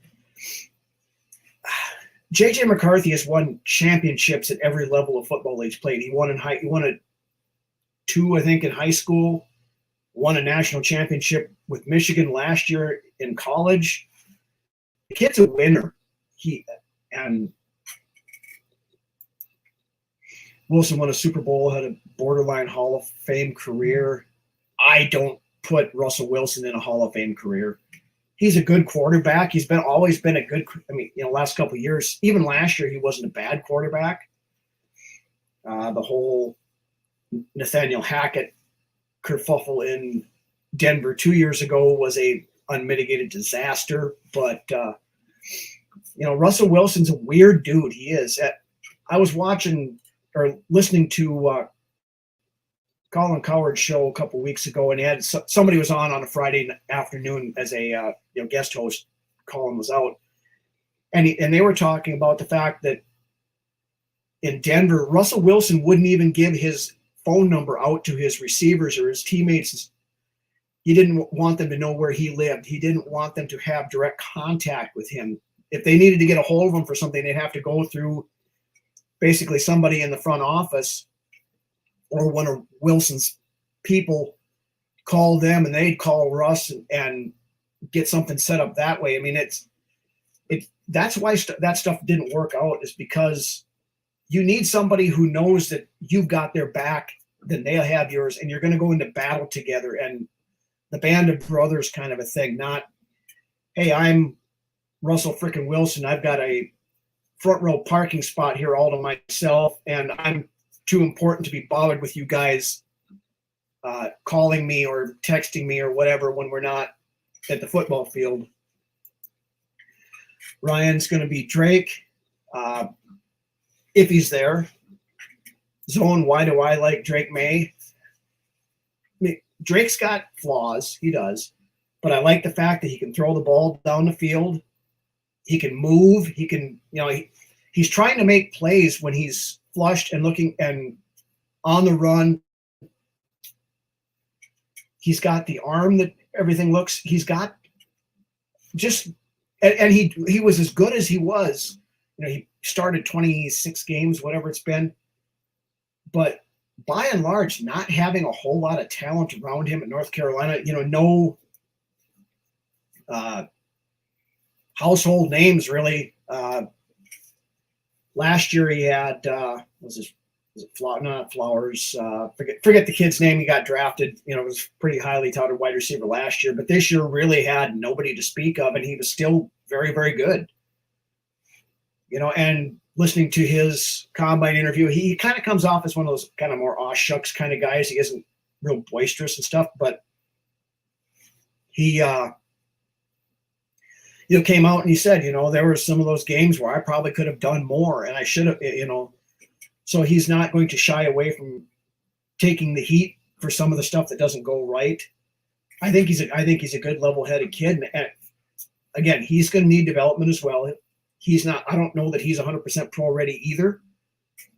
JJ McCarthy has won championships at every level of football he's played. He won a 2, I think, in high school. Won a national championship with Michigan last year in college. The kid's a winner. And Wilson won a Super Bowl, had a borderline Hall of Fame career. I don't put Russell Wilson in a Hall of Fame career. He's a good quarterback. He's always been a good. Last couple of years, even last year, he wasn't a bad quarterback. The whole Nathaniel Hackett kerfuffle in Denver 2 years ago was a unmitigated disaster. But Russell Wilson's a weird dude. He is. I was watching or listening to Colin Cowherd's show a couple of weeks ago, and he had somebody was on a Friday afternoon as a guest host. Colin was out, and they were talking about the fact that in Denver, Russell Wilson wouldn't even give his phone number out to his receivers or his teammates. He didn't want them to know where he lived. He didn't want them to have direct contact with him. If they needed to get a hold of him for something, they'd have to go through basically somebody in the front office or one of Wilson's people call them, and they'd call Russ and get something set up that way. I mean, that's why that stuff didn't work out, is because you need somebody who knows that you've got their back, then they'll have yours, and you're going to go into battle together, and the band of brothers kind of a thing. Not, hey, I'm Russell frickin' Wilson. I've got a front row parking spot here all to myself, and I'm too important to be bothered with you guys calling me or texting me or whatever when we're not at the football field. Ryan's going to be Drake if he's there. Zone, why do I like Drake May? I mean, Drake's got flaws. He does. But I like the fact that he can throw the ball down the field. He can move. He can, he's trying to make plays when he's flushed and looking and on the run. He's got the arm that everything looks. He's got just, and he was as good as he was. He started 26 games, whatever it's been. But by and large, not having a whole lot of talent around him at North Carolina, no household names really. Last year he had not Flowers? Forget the kid's name. He got drafted. Was pretty highly touted wide receiver last year, but this year really had nobody to speak of, and he was still very, very good. And listening to his combine interview, he kind of comes off as one of those kind of more aw shucks kind of guys. He isn't real boisterous and stuff, but he came out and he said, there were some of those games where I probably could have done more and I should have, so he's not going to shy away from taking the heat for some of the stuff that doesn't go right. I think he's a good level-headed kid. And again, he's going to need development as well. I don't know that he's 100% pro ready either.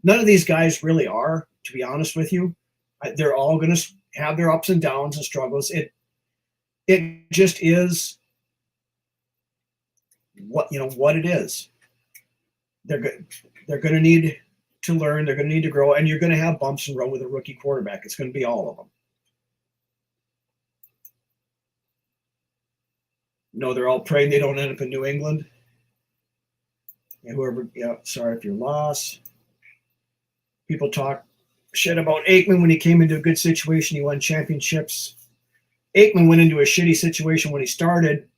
None of these guys really are, to be honest with you. They're all going to have their ups and downs and struggles. It just is what it is. They're good. They're going to need to learn. They're going to need to grow, and you're going to have bumps in the road with a rookie quarterback. It's going to be all of them. They're all praying they don't end up in New England. And sorry if you're lost. People talk shit about Aikman when he came into a good situation. He won championships. Aikman went into a shitty situation when he started.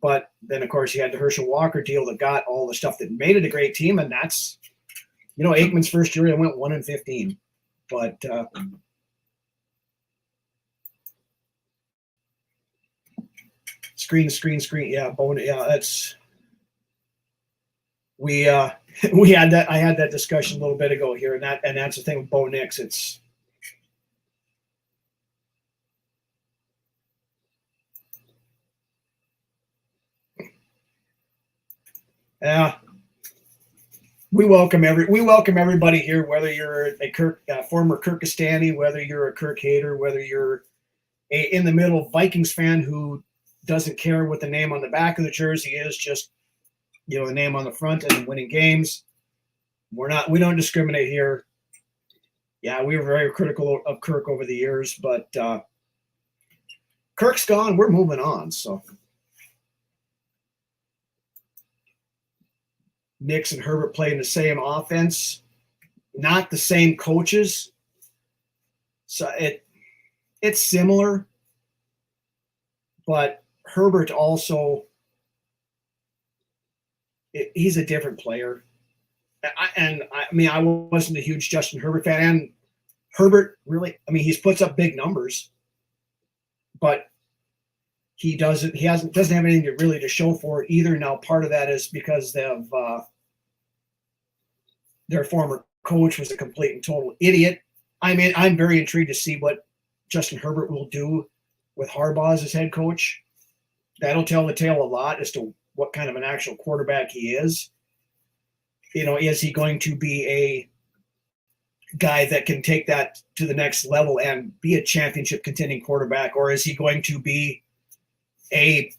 But then, of course, you had the Herschel Walker deal that got all the stuff that made it a great team, and that's, Aikman's first year, they went 1-15. But screen. Yeah, that's we had that. I had that discussion a little bit ago here, and that's the thing with Bo Nix. It's we welcome everybody here, whether you're a former Kirkistani, whether you're a Kirk hater, whether you're a in the middle Vikings fan who doesn't care what the name on the back of the jersey is, just the name on the front and winning games. We don't discriminate here. Yeah, we were very critical of Kirk over the years, but Kirk's gone. We're moving on. So Nix and Herbert playing the same offense, not the same coaches. So it's similar, but Herbert also, he's a different player. I wasn't a huge Justin Herbert fan. And Herbert really, he puts up big numbers, but he doesn't have anything to show for it either. Now, part of that is because their former coach was a complete and total idiot. I'm very intrigued to see what Justin Herbert will do with Harbaugh as his head coach. That'll tell the tale a lot as to what kind of an actual quarterback he is. Is he going to be a guy that can take that to the next level and be a championship contending quarterback, or is he going to be a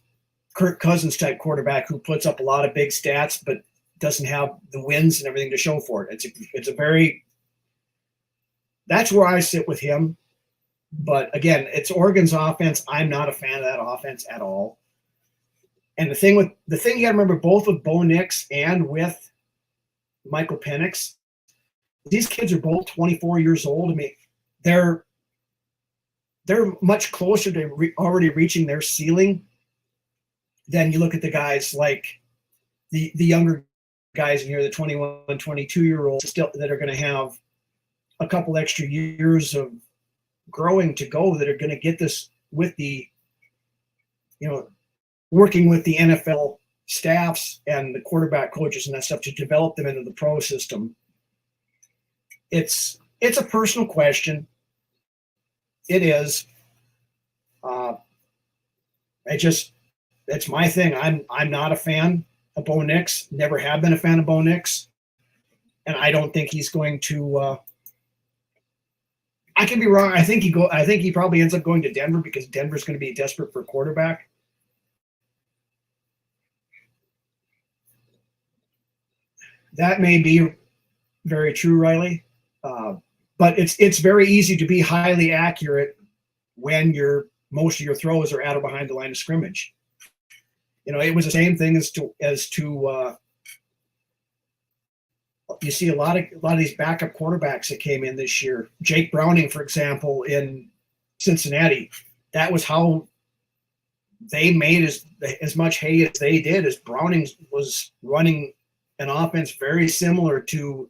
Kirk Cousins type quarterback who puts up a lot of big stats but doesn't have the wins and everything to show for it? That's where I sit with him. But again, it's Oregon's offense. I'm not a fan of that offense at all. And the thing you got to remember, both with Bo Nix and with Michael Penix, these kids are both 24 years old. They're much closer to already reaching their ceiling than you look at the guys like the younger guys in here, the 21, 22-year-olds still that are going to have a couple extra years of growing to go, that are going to get this with the, working with the NFL staffs and the quarterback coaches and that stuff to develop them into the pro system. It's a personal question. It is. It's my thing. I'm not a fan of Bo Nix. Never have been a fan of Bo Nix, and I don't think he's going to. I can be wrong. I think he probably ends up going to Denver because Denver's going to be desperate for a quarterback. That may be very true, Riley. But it's very easy to be highly accurate when most of your throws are out of behind the line of scrimmage. It was the same thing as to you see a lot of these backup quarterbacks that came in this year. Jake Browning, for example, in Cincinnati, that was how they made as much hay as they did, as Browning was running an offense very similar to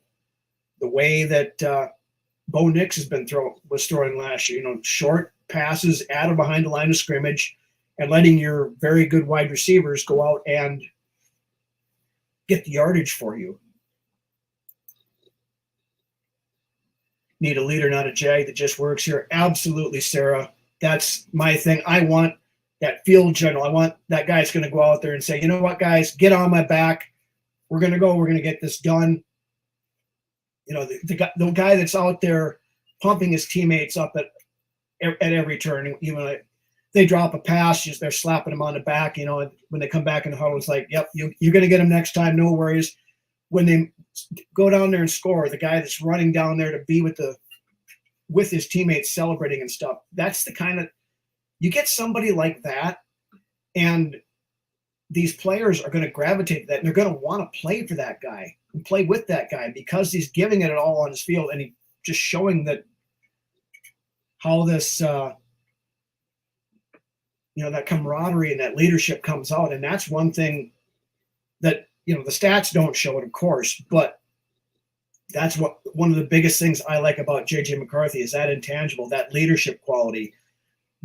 the way that Bo Nix was throwing last year. Short passes out of behind the line of scrimmage and letting your very good wide receivers go out and get the yardage for you. Need a leader, not a jag that just works here. Absolutely, Sarah. That's my thing. I want that field general. I want that guy that's going to go out there and say, you know what, guys, get on my back. We're going to go. We're going to get this done. The guy that's out there pumping his teammates up at every turn. Even like they drop a pass, they're slapping them on the back. When they come back in the huddle, it's like, yep, you're going to get them next time. No worries. When they go down there and score, the guy that's running down there to be with his teammates celebrating and stuff. That's the kind of, you get somebody like that, and these players are going to gravitate to that, and they're going to want to play for that guy and play with that guy because he's giving it all on his field, and he just showing that how this that camaraderie and that leadership comes out. And that's one thing that, the stats don't show it, of course, but that's one of the biggest things I like about JJ McCarthy is that intangible, that leadership quality,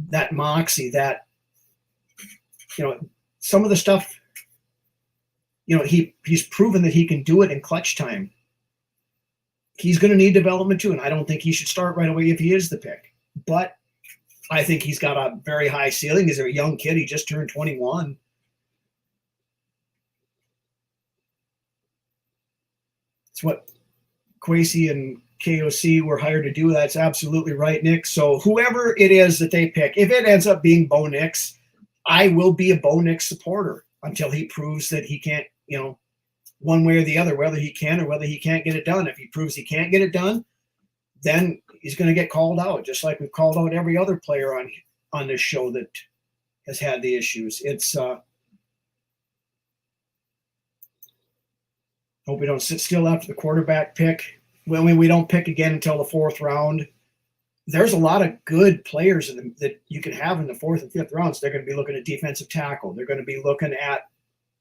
that moxie, that, some of the stuff, he's proven that he can do it in clutch time. He's going to need development too, and I don't think he should start right away if he is the pick. But I think he's got a very high ceiling. He's a young kid. He just turned 21. It's what Kwesi and KOC were hired to do. That's absolutely right, Nick. So whoever it is that they pick, if it ends up being Bo Nix, I will be a Bo Nix supporter until he proves that he can't, one way or the other, whether he can or whether he can't get it done. If he proves he can't get it done, then he's going to get called out, just like we've called out every other player on this show that has had the issues. It's hope we don't sit still after the quarterback pick. When we don't pick again until the fourth round. There's a lot of good players that you can have in the fourth and fifth rounds. They're going to be looking at defensive tackle. They're going to be looking at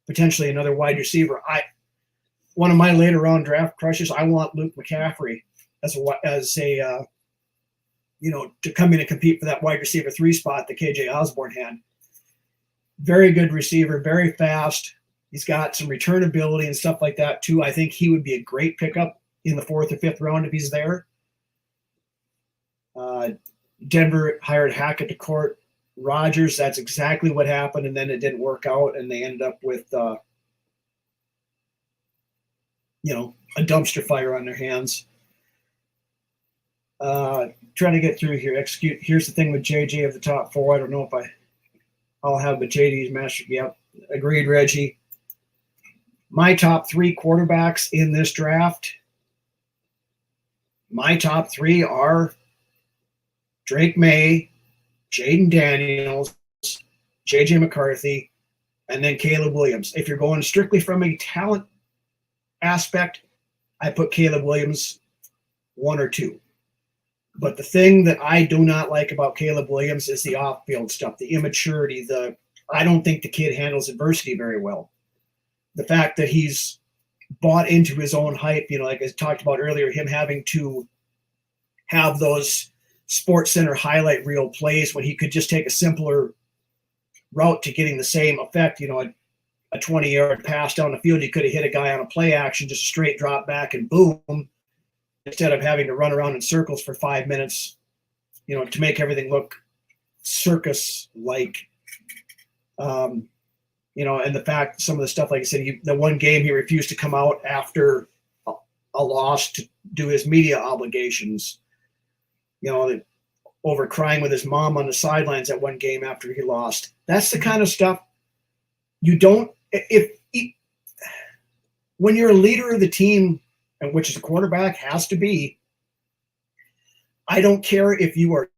potentially another wide receiver. One of my later round draft crushes, I want Luke McCaffrey as a to come in and compete for that wide receiver 3 spot that KJ Osborne had. Very good receiver, very fast. He's got some return ability and stuff like that too. I think he would be a great pickup in the fourth or fifth round if he's there. Denver hired Hackett to court Rodgers. That's exactly what happened, and then it didn't work out, and they ended up with a dumpster fire on their hands. Trying to get through here. Here's the thing with JJ of the top 4. I don't know if I'll have, but JD's master. Yep, agreed, Reggie. My top 3 quarterbacks in this draft. My top 3 are Drake May, Jaden Daniels, JJ McCarthy, and then Caleb Williams. If you're going strictly from a talent aspect, I put Caleb Williams 1 or 2. But the thing that I do not like about Caleb Williams is the off-field stuff, the immaturity. I don't think the kid handles adversity very well. The fact that he's bought into his own hype, like I talked about earlier, him having to have those Sports Center highlight reel plays when he could just take a simpler route to getting the same effect. A 20-yard pass down the field, he could have hit a guy on a play action, just a straight drop back and boom, instead of having to run around in circles for 5 minutes, to make everything look circus-like. And the fact, some of the stuff, like I said, the one game he refused to come out after a loss to do his media obligations. Over crying with his mom on the sidelines at one game after he lost. That's the kind of stuff you don't, when you're a leader of the team, and which is a quarterback has to be, I don't care if you are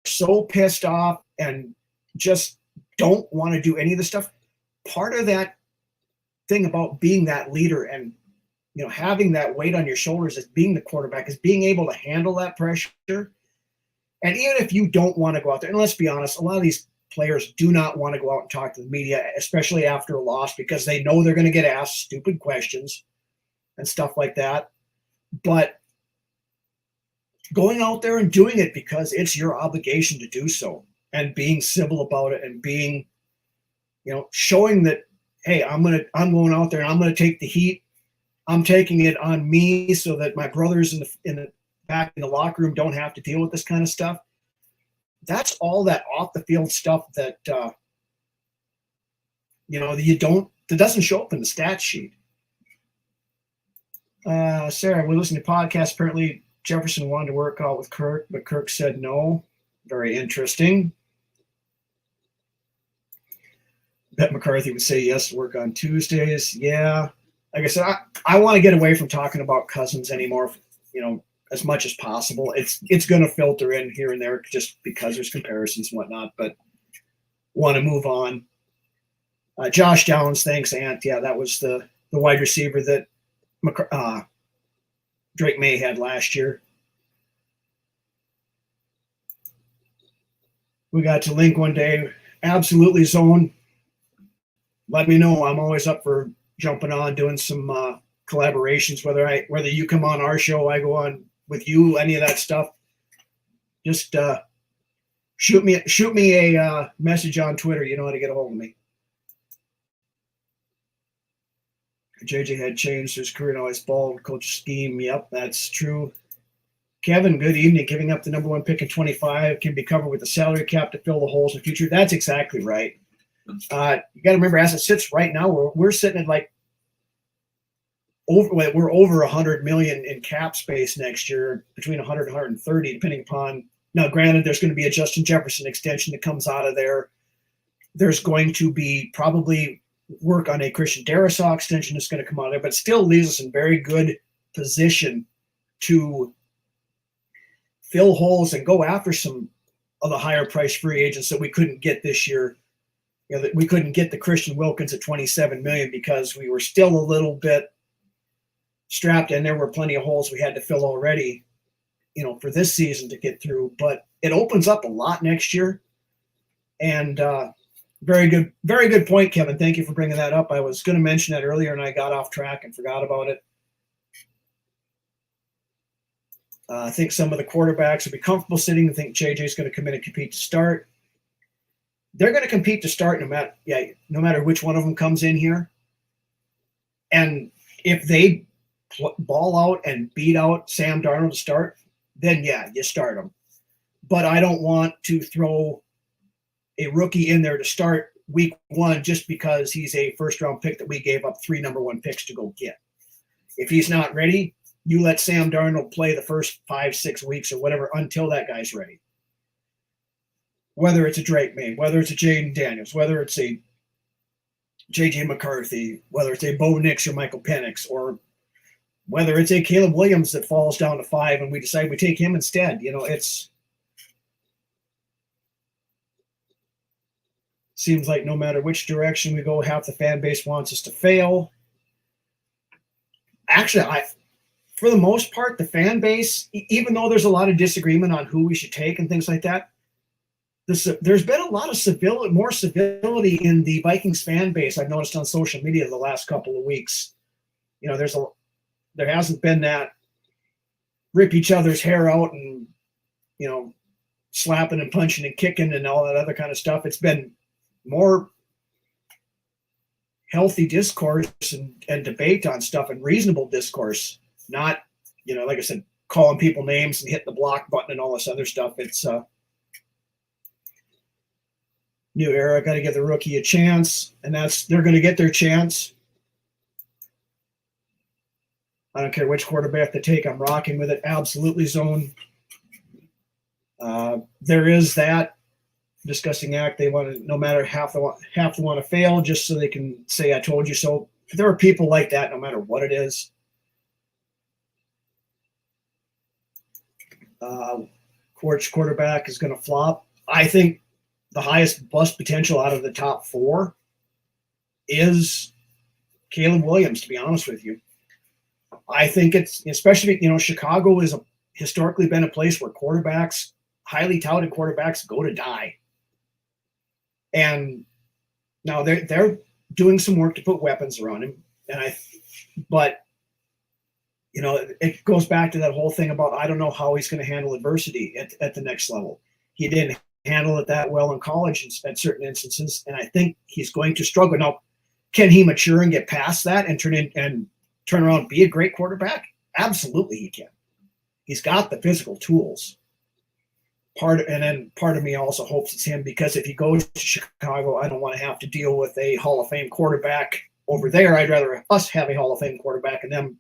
so pissed off and just don't want to do any of the stuff. Part of that thing about being that leader and, having that weight on your shoulders as being the quarterback is being able to handle that pressure. And even if you don't want to go out there, and let's be honest, a lot of these players do not want to go out and talk to the media, especially after a loss, because they know they're going to get asked stupid questions and stuff like that. But going out there and doing it because it's your obligation to do so, and being civil about it, and being, showing that, hey, I'm going out there and I'm going to take the heat. I'm taking it on me so that my brothers back in the locker room don't have to deal with this kind of stuff. That's all that off the field stuff that that doesn't show up in the stat sheet. Sarah, we're listening to podcasts. Apparently Jefferson wanted to work out with Kirk, but Kirk said no. Very interesting. Bet McCarthy would say yes to work on Tuesdays. Yeah. Like I said, I want to get away from talking about Cousins anymore, as much as possible. It's going to filter in here and there just because there's comparisons and whatnot, but want to move on. Josh Downs, thanks, Ant. Yeah, that was the wide receiver that Drake May had last year. We got to link one day Absolutely, Zone. Let me know. I'm always up for jumping on, doing some collaborations. Whether you come on our show, I go on with you, any of that stuff. Just shoot me a message on Twitter. You know how to get a hold of me. JJ had changed his career, now he's bald. Coach scheme. Yep, that's true. Kevin, good evening. Giving up the number 1 pick in 25 can be covered with the salary cap to fill the holes in the future. That's exactly right. You got to remember, as it sits right now, we're sitting at like we're over 100 million in cap space next year, between 100 and 130, depending upon. Now, granted, there's going to be a Justin Jefferson extension that comes out of there. There's going to be probably work on a Christian Darrisaw extension that's going to come out of there, but still leaves us in very good position to fill holes and go after some of the higher price free agents that we couldn't get this year. You know, that we couldn't get the Christian Wilkins at 27 million because we were still a little bit strapped, and there were plenty of holes we had to fill already, you know, for this season to get through. But it opens up a lot next year. And very good point, Kevin. Thank you for bringing that up. I was going to mention that earlier, and I got off track and forgot about it. I think some of the quarterbacks will be comfortable sitting and think JJ's going to come in and compete to start. They're going to compete to start no matter which one of them comes in here. And if they ball out and beat out Sam Darnold to start, then yeah, you start them. But I don't want to throw a rookie in there to start week 1 just because he's a first-round pick that we gave up 3 number 1 picks to go get. If he's not ready, you let Sam Darnold play the first 5-6 weeks or whatever until that guy's ready. Whether it's a Drake May, whether it's a Jaden Daniels, whether it's a J.J. McCarthy, whether it's a Bo Nix or Michael Penix, or whether it's a Caleb Williams that falls down to 5 and we decide we take him instead. You know, seems like no matter which direction we go, half the fan base wants us to fail. Actually, for the most part, the fan base, even though there's a lot of disagreement on who we should take and things like that, there's been a lot of more civility in the Vikings fan base. I've noticed on social media the last couple of weeks. You know, there hasn't been that rip each other's hair out and, you know, slapping and punching and kicking and all that other kind of stuff. It's been more healthy discourse and debate on stuff and reasonable discourse, not, you know, like I said, calling people names and hitting the block button and all this other stuff. It's new era. Got to give the rookie a chance, and they're going to get their chance. I don't care which quarterback they take. I'm rocking with it. Absolutely, Zone. There is that disgusting act. They want to, no matter half they want to fail just so they can say, I told you so. There are people like that no matter what it is. Quarterback is going to flop. I think the highest bust potential out of the top 4 is Caleb Williams, to be honest with you. I think it's, especially, you know, Chicago is historically been a place where quarterbacks, highly touted quarterbacks, go to die. And now they're doing some work to put weapons around him. But you know, it goes back to that whole thing about, I don't know how he's going to handle adversity at the next level. He didn't handle it that well in college at certain instances, and I think he's going to struggle. Now, can he mature and get past that and turn around and be a great quarterback? Absolutely he can. He's got the physical tools. Part of me also hopes it's him, because if he goes to Chicago, I don't want to have to deal with a Hall of Fame quarterback over there. I'd rather us have a Hall of Fame quarterback and them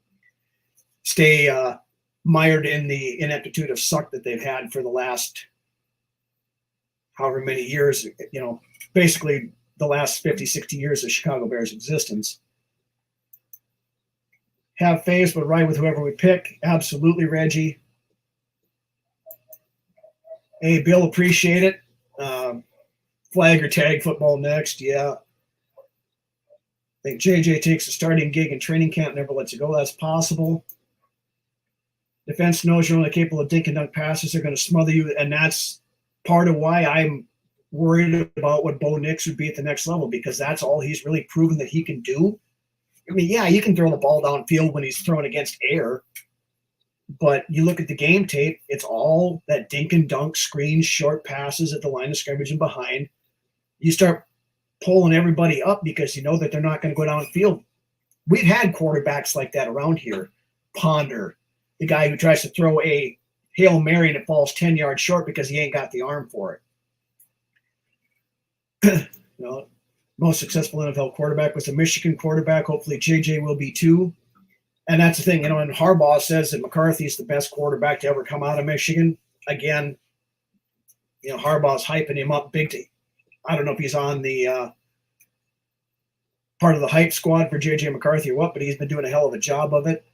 stay mired in the ineptitude of suck that they've had for the last however many years, you know, basically the last 50, 60 years of Chicago Bears existence. Have faith, but ride with whoever we pick. Absolutely, Reggie. Hey, Bill, appreciate it. Flag or tag football next, yeah. I think JJ takes a starting gig in training camp, never lets it go. That's possible. Defense knows you're only capable of dink and dunk passes. They're going to smother you, and that's part of why I'm worried about what Bo Nix would be at the next level, because that's all he's really proven that he can do. I mean, yeah, he can throw the ball downfield when he's thrown against air, but you look at the game tape, it's all that dink and dunk screen, short passes at the line of scrimmage and behind. You start pulling everybody up because you know that they're not going to go downfield. We've had quarterbacks like that around here. Ponder, the guy who tries to throw a Hail Mary and it falls 10 yards short because he ain't got the arm for it. Most successful NFL quarterback was a Michigan quarterback. Hopefully JJ will be too. And that's the thing, and Harbaugh says that McCarthy's the best quarterback to ever come out of Michigan. Again, Harbaugh's hyping him up big. I don't know if he's on the part of the hype squad for JJ McCarthy or what, but he's been doing a hell of a job of it.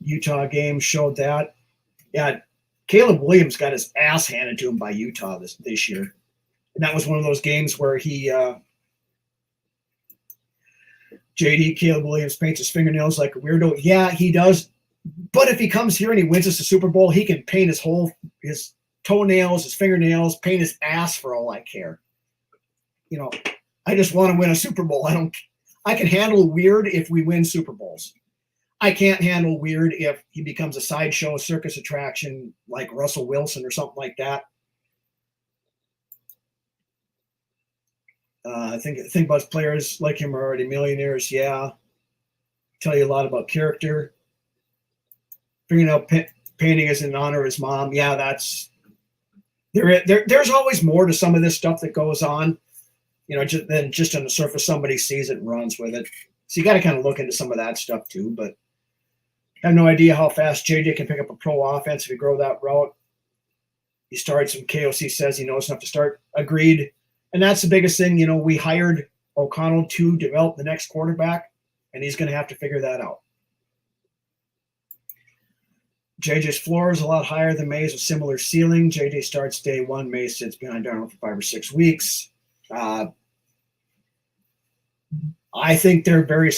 Utah game showed that. Yeah, Caleb Williams got his ass handed to him by Utah this year. And that was one of those games where Caleb Williams paints his fingernails like a weirdo. Yeah, he does. But if he comes here and he wins us the Super Bowl, he can paint his toenails, his fingernails, paint his ass for all I care. I just want to win a Super Bowl. I can handle weird if we win Super Bowls. I can't handle weird if he becomes a sideshow circus attraction like Russell Wilson or something like that. I think about players like him are already millionaires. Yeah. Tell you a lot about character. Fingernail painting is in honor of his mom. Yeah, there's always more to some of this stuff that goes on, than just on the surface somebody sees it and runs with it. So you got to kind of look into some of that stuff too. But I have no idea how fast JJ can pick up a pro offense if he grow that route. He starts when KOC says he knows enough to start. Agreed. And that's the biggest thing. We hired O'Connell to develop the next quarterback, and he's going to have to figure that out. JJ's floor is a lot higher than May's, a similar ceiling. JJ starts day one. May sits behind Darnold for 5 or 6 weeks. I think they're very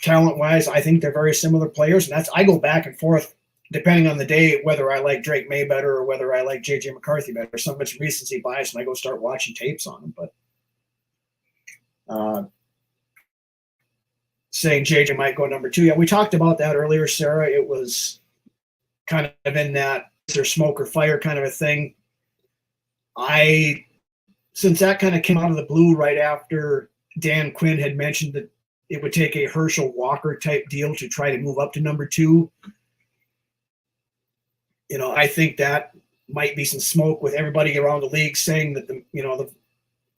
talent-wise. I think they're very similar players, and I go back and forth depending on the day, whether I like Drake May better or whether I like JJ McCarthy better. Some of it's recency bias, and I go start watching tapes on them. But saying JJ might go number 2. Yeah, we talked about that earlier, Sarah. It was kind of in that is there smoke or fire kind of a thing. Since that kind of came out of the blue right after Dan Quinn had mentioned that it would take a Herschel Walker type deal to try to move up to number 2. I think that might be some smoke with everybody around the league saying that the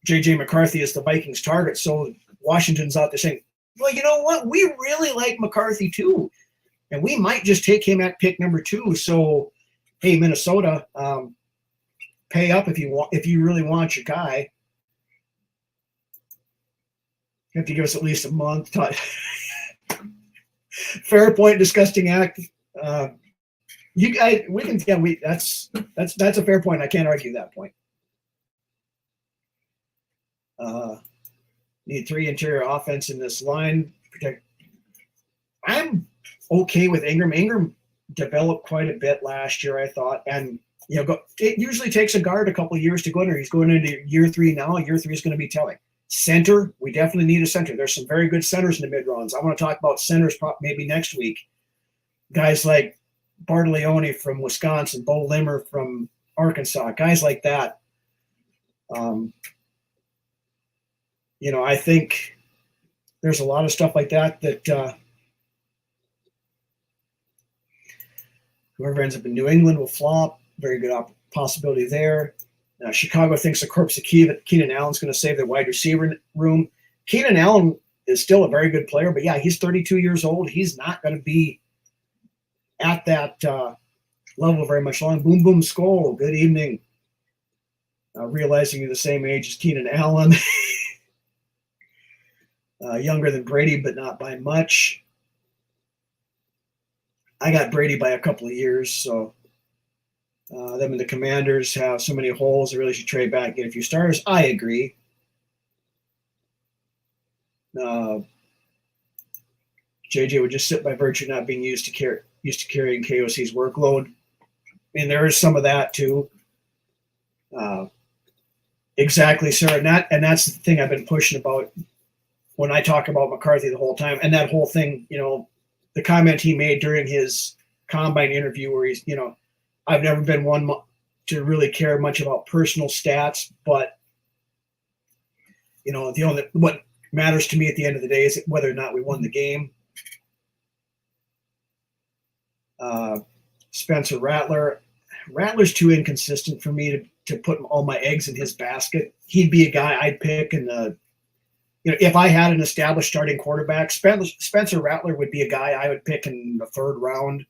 JJ McCarthy is the Vikings target. So Washington's out there saying, well, you know what? We really like McCarthy too. And we might just take him at pick number 2. So, hey, Minnesota, pay up if you really want your guy. You have to give us at least a month. Fair point, disgusting act. You guys, we can. Yeah, that's a fair point. I can't argue that point. Need 3 interior offense in this line. Protect. I'm okay with Ingram. Ingram developed quite a bit last year, I thought, and it usually takes a guard a couple of years to go in there. He's going into year 3 now. Year 3 is going to be telling. Center, we definitely need a center. There's some very good centers in the mid rounds. I want to talk about centers maybe next week. Guys like Bartolione from Wisconsin, Bo Limmer from Arkansas, guys like that. I think there's a lot of stuff like that whoever ends up in New England will flop. Very good possibility there. Chicago thinks the corpse of Keenan Allen's going to save their wide receiver room. Keenan Allen is still a very good player, but yeah, he's 32 years old. He's not going to be at that level very much long. Boom, boom, skull. Good evening. Realizing you're the same age as Keenan Allen. Younger than Brady, but not by much. I got Brady by a couple of years, so them and the Commanders have so many holes. They really should trade back and get a few starters. I agree. JJ would just sit by virtue of not being used to carrying KOC's workload. I mean, there is some of that too. Exactly, sir. And that's the thing I've been pushing about when I talk about McCarthy the whole time. And that whole thing, the comment he made during his combine interview where he's, I've never been one to really care much about personal stats, but what matters to me at the end of the day is whether or not we won the game. Spencer Rattler's too inconsistent for me to put all my eggs in his basket. He'd be a guy I'd pick in the, if I had an established starting quarterback, Spencer Rattler would be a guy I would pick in the third round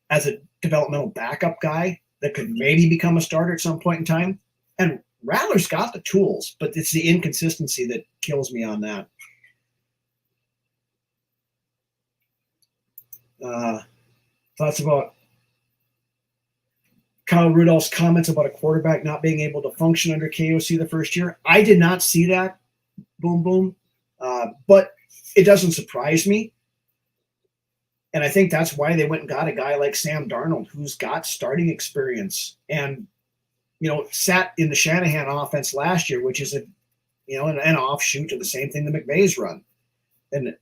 as a developmental backup guy that could maybe become a starter at some point in time. And Rattler's got the tools, but it's the inconsistency that kills me on that. Thoughts about Kyle Rudolph's comments about a quarterback not being able to function under KOC the first year. I did not see that. Boom, boom. But it doesn't surprise me. And I think that's why they went and got a guy like Sam Darnold, who's got starting experience and, sat in the Shanahan offense last year, which is an offshoot of the same thing the McVays run and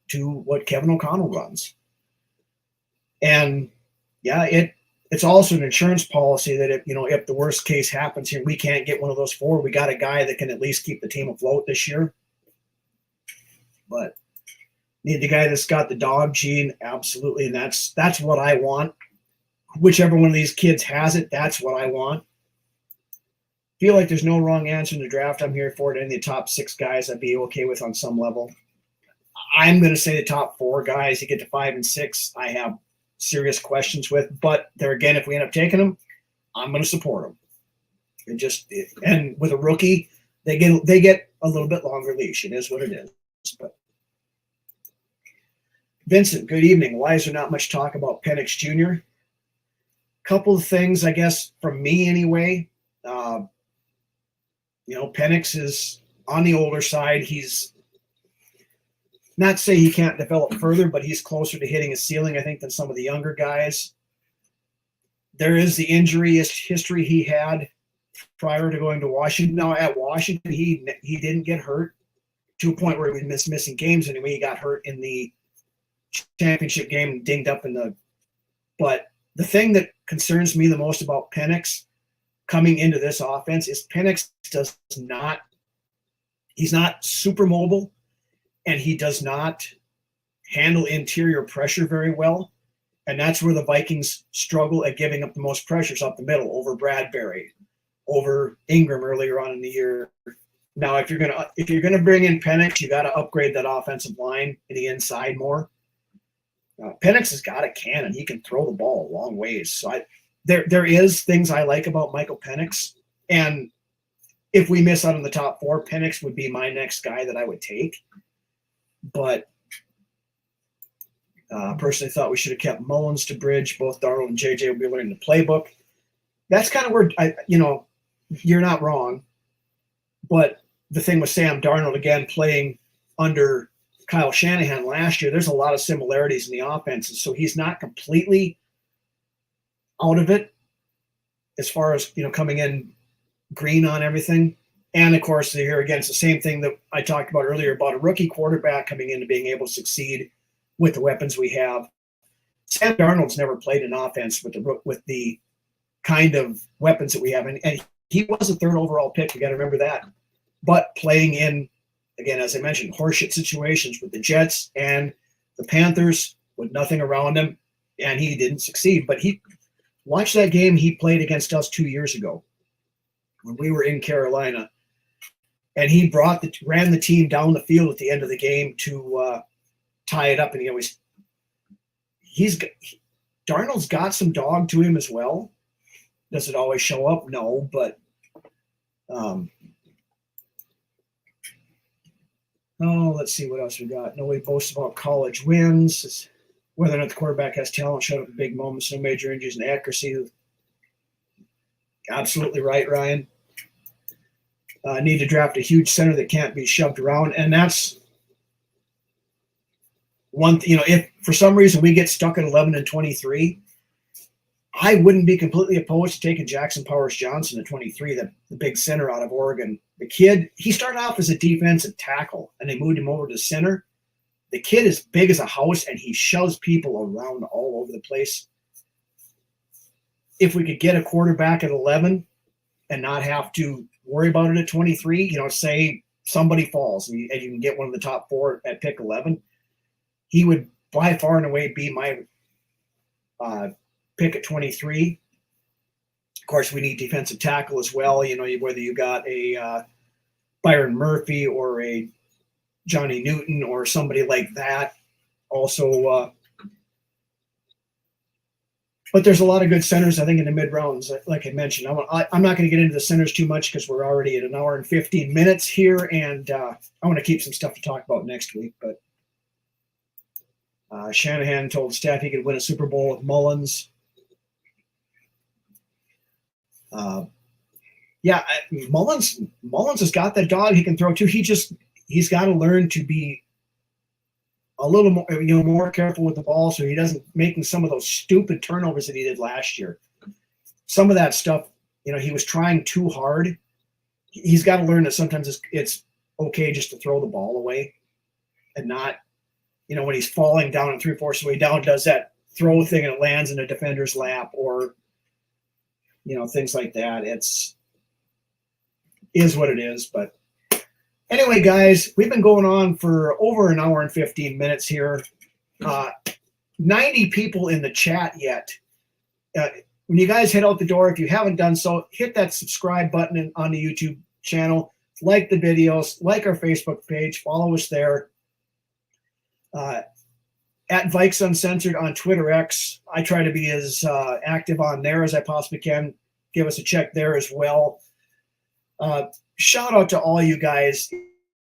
to what Kevin O'Connell runs. And yeah, it's also an insurance policy that if the worst case happens here, we can't get one of those four. We got a guy that can at least keep the team afloat this year. But need the guy that's got the dog gene, absolutely, and that's what I want. Whichever one of these kids has it, that's what I want. Feel like there's no wrong answer in the draft. I'm here for it. Any of the top 6 guys I'd be okay with on some level. I'm going to say the top 4 guys. You get to 5 and 6, I have serious questions with. But there again, if we end up taking them, I'm going to support them. And with a rookie, they get a little bit longer leash. It is what it is. But Vincent, good evening. Why is there not much talk about Penix Jr.? Couple of things, I guess, from me anyway. Penix is on the older side. He's not to say he can't develop further, but he's closer to hitting his ceiling, I think, than some of the younger guys. There is the injury history he had prior to going to Washington. Now, at Washington, he didn't get hurt to a point where he was missing games anyway. He got hurt in the championship game and dinged up but the thing that concerns me the most about Penix coming into this offense is Penix he's not super mobile, and he does not handle interior pressure very well. And that's where the Vikings struggle at giving up the most pressures up the middle over Bradbury, over Ingram earlier on in the year. Now, if you're gonna bring in Penix, you got to upgrade that offensive line to the inside more. Penix has got a cannon; he can throw the ball a long ways. So there is things I like about Michael Penix, and if we miss out on the top 4, Penix would be my next guy that I would take. But personally, thought we should have kept Mullins to bridge. Both Darnold and JJ will be learning the playbook. That's kind of where you're not wrong. But the thing with Sam Darnold, again, playing under Kyle Shanahan last year, there's a lot of similarities in the offenses. So he's not completely out of it as far as, coming in green on everything. And, of course, here again, it's the same thing that I talked about earlier about a rookie quarterback coming in and being able to succeed with the weapons we have. Sam Darnold's never played an offense with the kind of weapons that we have. And he was a 3rd overall pick. You got to remember that. But playing in, again, as I mentioned, horseshit situations with the Jets and the Panthers with nothing around him, and he didn't succeed. But watch that game he played against us 2 years ago when we were in Carolina. And he ran the team down the field at the end of the game to tie it up. And Darnold's got some dog to him as well. Does it always show up? No, but let's see what else we got. Nobody boasts about college wins. Whether or not the quarterback has talent, showed up in big moments, no major injuries and accuracy. Absolutely right, Ryan. Need to draft a huge center that can't be shoved around. And that's one, if for some reason we get stuck at 11 and 23, I wouldn't be completely opposed to taking Jackson Powers Johnson at 23, the big center out of Oregon. The kid, he started off as a defensive tackle, and they moved him over to center. The kid is big as a house, and he shoves people around all over the place. If we could get a quarterback at 11 and not have to worry about it at 23, say somebody falls and you can get one of the top 4 at pick 11, he would by far and away be my pick at 23. Of course, we need defensive tackle as well. Whether you got a Byron Murphy or a Johnny Newton or somebody like that. Also, but there's a lot of good centers, I think, in the mid rounds. Like I mentioned, I'm not going to get into the centers too much because we're already at 1 hour and 15 minutes here, and I want to keep some stuff to talk about next week. But Shanahan told the staff he could win a Super Bowl with Mullins. Mullins has got that dog he can throw too. He's got to learn to be a little more, more careful with the ball so he doesn't making some of those stupid turnovers that he did last year. Some of that stuff, he was trying too hard. He's got to learn that sometimes it's okay just to throw the ball away and not, when he's falling down and 3/4 of the way down, does that throw thing and it lands in a defender's lap or, things like that. Is what it is. But anyway, guys, we've been going on for over 1 hour and 15 minutes here. 90 people in the chat yet. When you guys head out the door, if you haven't done so, hit that subscribe button on the YouTube channel. Like the videos, like our Facebook page, follow us there. At Vikes Uncensored on Twitter X. I try to be as active on there as I possibly can. Give us a check there as well. Shout out to all you guys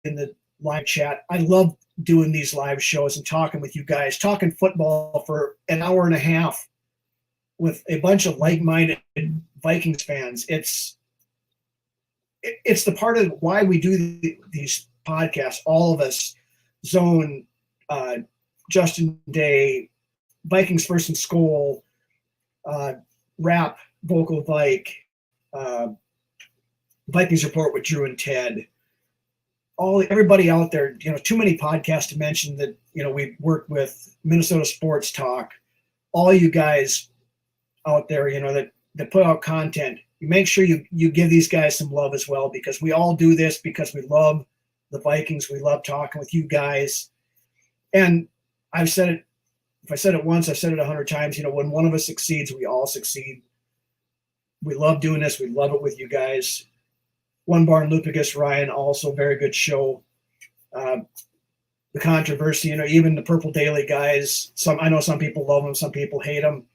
in the live chat. I love doing these live shows and talking with you guys, talking football for 1.5 hours with a bunch of like-minded Vikings fans. It's the part of why we do these podcasts. All of us, Zone, Justin Day, Vikings First and Skol, Rap, Vocal Vike, Vikings Report with Drew and Ted, everybody out there, too many podcasts to mention that, we work with Minnesota Sports Talk, all you guys out there, that put out content. You make sure you give these guys some love as well, because we all do this because we love the Vikings. We love talking with you guys. And I've said it, if I said it once, I've said it 100 times, when one of us succeeds, we all succeed. We love doing this. We love it with you guys. One Barn Lupicus, Ryan, also very good show. The controversy, even the Purple Daily guys. I know some people love them, some people hate them.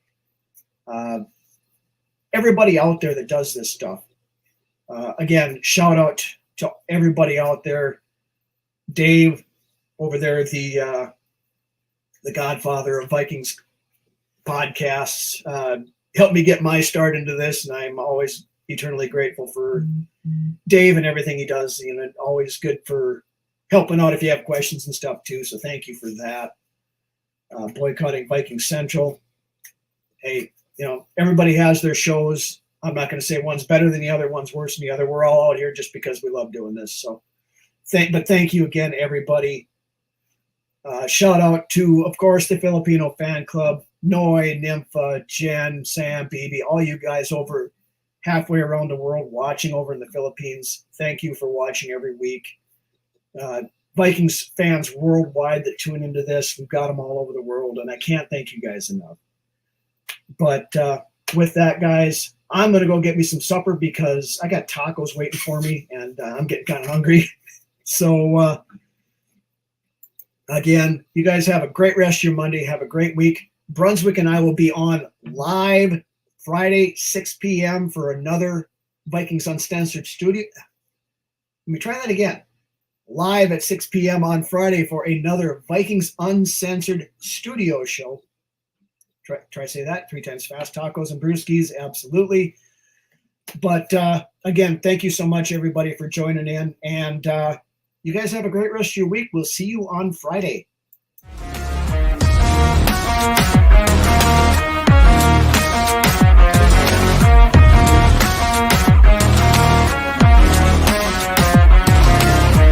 Everybody out there that does this stuff. Again, shout out to everybody out there. Dave over there, the godfather of Vikings podcasts, helped me get my start into this, and I'm always eternally grateful for Dave and everything he does. Always good for helping out if you have questions and stuff too. So thank you for that. Boycotting Viking Central. Hey, everybody has their shows. I'm not going to say one's better than the other, one's worse than the other. We're all out here just because we love doing this. So thank you again, everybody. Shout out to, of course, the Filipino fan club, Noy, Nympha, Jen, Sam, BB, all you guys over halfway around the world watching over in the Philippines. Thank you for watching every week. Vikings fans worldwide that tune into this, we've got them all over the world, and I can't thank you guys enough. But with that, guys, I'm going to go get me some supper because I got tacos waiting for me, and I'm getting kind of hungry. So, again, you guys have a great rest of your Monday. Have a great week. Brunswick and I will be on live Friday, 6 p.m. for another Vikings Uncensored studio. Let me try that again. Live at 6 p.m. on Friday for another Vikings Uncensored studio show. Try to say that 3 times fast. Tacos and brewskis, absolutely. But again, thank you so much, everybody, for joining in. And you guys have a great rest of your week. We'll see you on Friday.